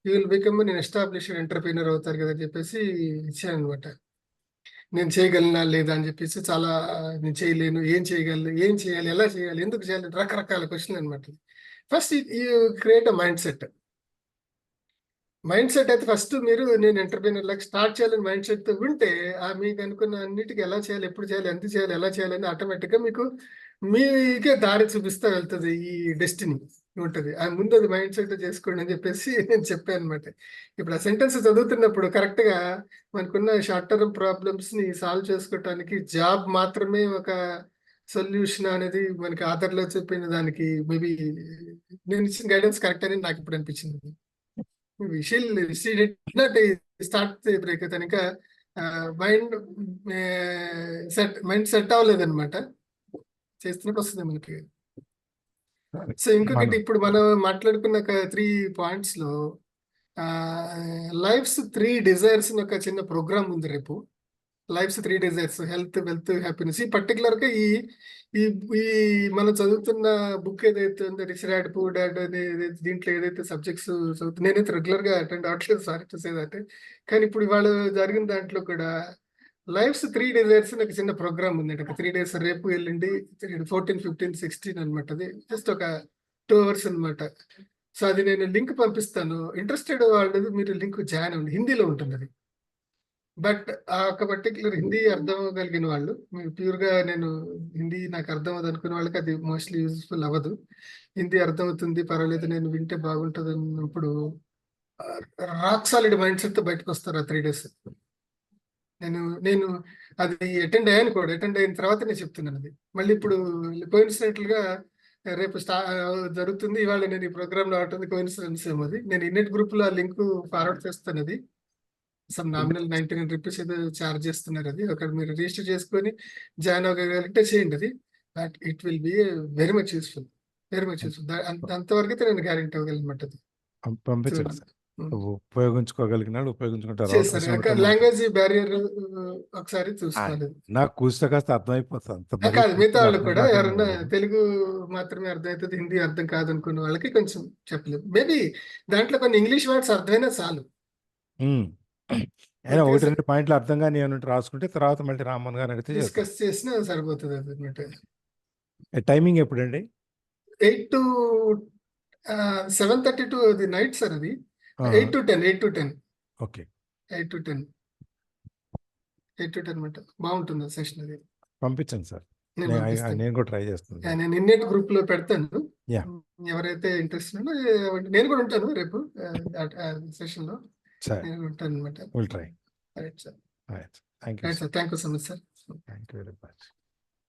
యూ విల్ బికమ్ నేను ఎస్టాబ్లిష్డ్ ఎంటర్‌ప్రెన్యూర్ అవుతారు కదా అని చెప్పేసి ఇచ్చాను అనమాట. నేను చేయగలనా లేదా అని చెప్పేసి చాలా నేను చేయలేను, ఏం చేయగలను, ఏం చేయాలి, ఎలా చేయాలి, ఎందుకు చేయాలి, రకరకాల క్వశ్చన్ అనమాట. First you create a mind set అయితే ఫస్ట్ మీరు నేను ఎంటర్‌ప్రెన్యూర్ లాగా స్టార్ట్ చేయాలని మైండ్ సెట్ తో ఉంటే మీకు అనుకున్న అన్నిటికీ ఎలా చేయాలి, ఎప్పుడు చేయాలి, ఎంత చేయాలి, ఎలా చేయాలని ఆటోమేటిక్ గా మీకే దారి చూపిస్తా వెళ్తుంది. ఈ డెస్టినీ ఉంటుంది. ముందు అది మైండ్ సెట్ చేసుకోండి అని చెప్పేసి నేను చెప్పాను అనమాట. ఇప్పుడు ఆ సెంటెన్స్ చదువుతున్నప్పుడు కరెక్ట్ గా మనకున్న షార్ట్ టర్మ్ ప్రాబ్లమ్స్ ని సాల్వ్ చేసుకోవటానికి జాబ్ మాత్రమే ఒక సొల్యూషన్ అనేది మనకి ఆధార్లో చెప్పిన దానికి మేబీ నేను ఇచ్చిన గైడెన్స్ కరెక్ట్ అని నాకు ఇప్పుడు అనిపించింది. స్టార్ట్ బ్రేక్ కనుక మైండ్ సెట్ అవ్వలేదన్నమాట. చేస్తున్నట్టు వస్తుంది మనకి. సో ఇంకొకటి ఇప్పుడు మనం మాట్లాడుకున్న 3 పాయింట్స్ లో లైఫ్స్ 3 డిజైర్స్ ఒక చిన్న ప్రోగ్రామ్ ఉంది రేపు. Life's 3 desires, health, wealth, happiness. ఈ పర్టికులర్ గా ఈ మనం చదువుతున్న బుక్ ఏదైతే ఉందో రిచ్ డాడ్ పూర్ డాడ్ అనే దీంట్లో ఏదైతే సబ్జెక్ట్స్ చదువుతుంది, నేనైతే రెగ్యులర్ గా అటెండ్ అవ్వట్లేదు, సారీ టు సే దట్. కానీ ఇప్పుడు ఇవాళ జరిగిన దాంట్లో కూడా లైఫ్స్ 3 డిజైర్స్ ఒక చిన్న ప్రోగ్రామ్ ఉంది. ఒక 3 days రేపు వెళ్ళండి, 14, 15, 16 అనమాట. అది జస్ట్ ఒక 2 hours అనమాట. సో అది నేను లింక్ పంపిస్తాను. ఇంట్రెస్టెడ్ వాళ్ళు మీరు లింక్ జాయిన్ అవ్వండి. హిందీలో ఉంటుంది అది. బట్ ఆ ఒక పర్టికులర్ హిందీ అర్థం అవ్వగలిగిన వాళ్ళు, ప్యూర్ గా నేను హిందీ నాకు అర్థం అవ్వదు అనుకునే వాళ్ళకి అది మోస్ట్లీ యూజ్ఫుల్ అవ్వదు. హిందీ అర్థం అవుతుంది, పర్వాలేదు, నేను వింటే బాగుంటుంది అన్నప్పుడు రాక్ సాలిడ్ మైండ్ సెట్ తో బయటకు వస్తారు ఆ 3 days. నేను అది అటెండ్ అయ్యాను కూడా. అటెండ్ అయిన తర్వాత నేను చెప్తున్నాను అది. మళ్ళీ ఇప్పుడు కోయిన్సిడెంటల్ గా రేపు జరుగుతుంది. ఇవాళ నేను ఈ ప్రోగ్రామ్ లో ఉంటుంది. కోయిన్సిడెన్స్ ఏమో అది. నేను ఇన్నెట్ గ్రూప్ లో ఆ లింక్ ఫార్వర్డ్ చేస్తాను. అది సమ్ నామినల్ 99 రూపీస్ ఏదో ఛార్జ్ చేస్తున్నారు. అది అక్కడ మీరు రిజిస్టర్ చేసుకొని జాయిన్ అవ్వగలిగితే చేయండి. అది it will be very much useful. అంతవరకు అయితే నేను గ్యారెంటీ అవ్వగలనమాట. అది పంపించండి సార్. ఉపయోగించుకోగలిగినాడు ఉపయోగించుకుంటారు. లాంగ్వేజ్ బ్యారియర్ ఒకసారి చూసుకోవాలి. నాకు కూర్చో కాస్త అర్థమైపోతుంది. కాదు, మిగతా వాళ్ళు కూడా ఎవరన్నా తెలుగు మాత్రమే అర్థమవుతుంది, హిందీ అర్థం కాదు అనుకున్న వాళ్ళకి కొంచెం చెప్పలేదు. మేబీ దాంట్లో కొన్ని ఇంగ్లీష్ వర్డ్స్ అర్థమైనా చాలు. అయినా 1-2 పాయింట్లు అర్థం కానీ ఏమంటే రాసుకుంటే తర్వాత మళ్ళీ రామ్మోహన్ గారు అడిగితే డిస్కస్ చేసినా సరిపోతుంది. అన్నమాట. టైమింగ్ ఎప్పుడండి? 8 to 7:30 to the night sir. అది 8 to 10. ఓకే, 8 to 10 అంటే బాగుంటుంది సెషన్. అది పంపించండి సార్. నేను కూడా ట్రై చేస్తాను. నేను ఇన్నెట్ గ్రూప్ లో పెడతాను. Yeah. ఎవరైతే ఇంట్రెస్ట్ ఉందో నేను కూడా ఉంటాను రేపు సెషన్ లో. సరే, నేను ఉంటాను అనమాట. Will try. Right sir. Right, thank you right sir, thank you so much sir. Thank you very much.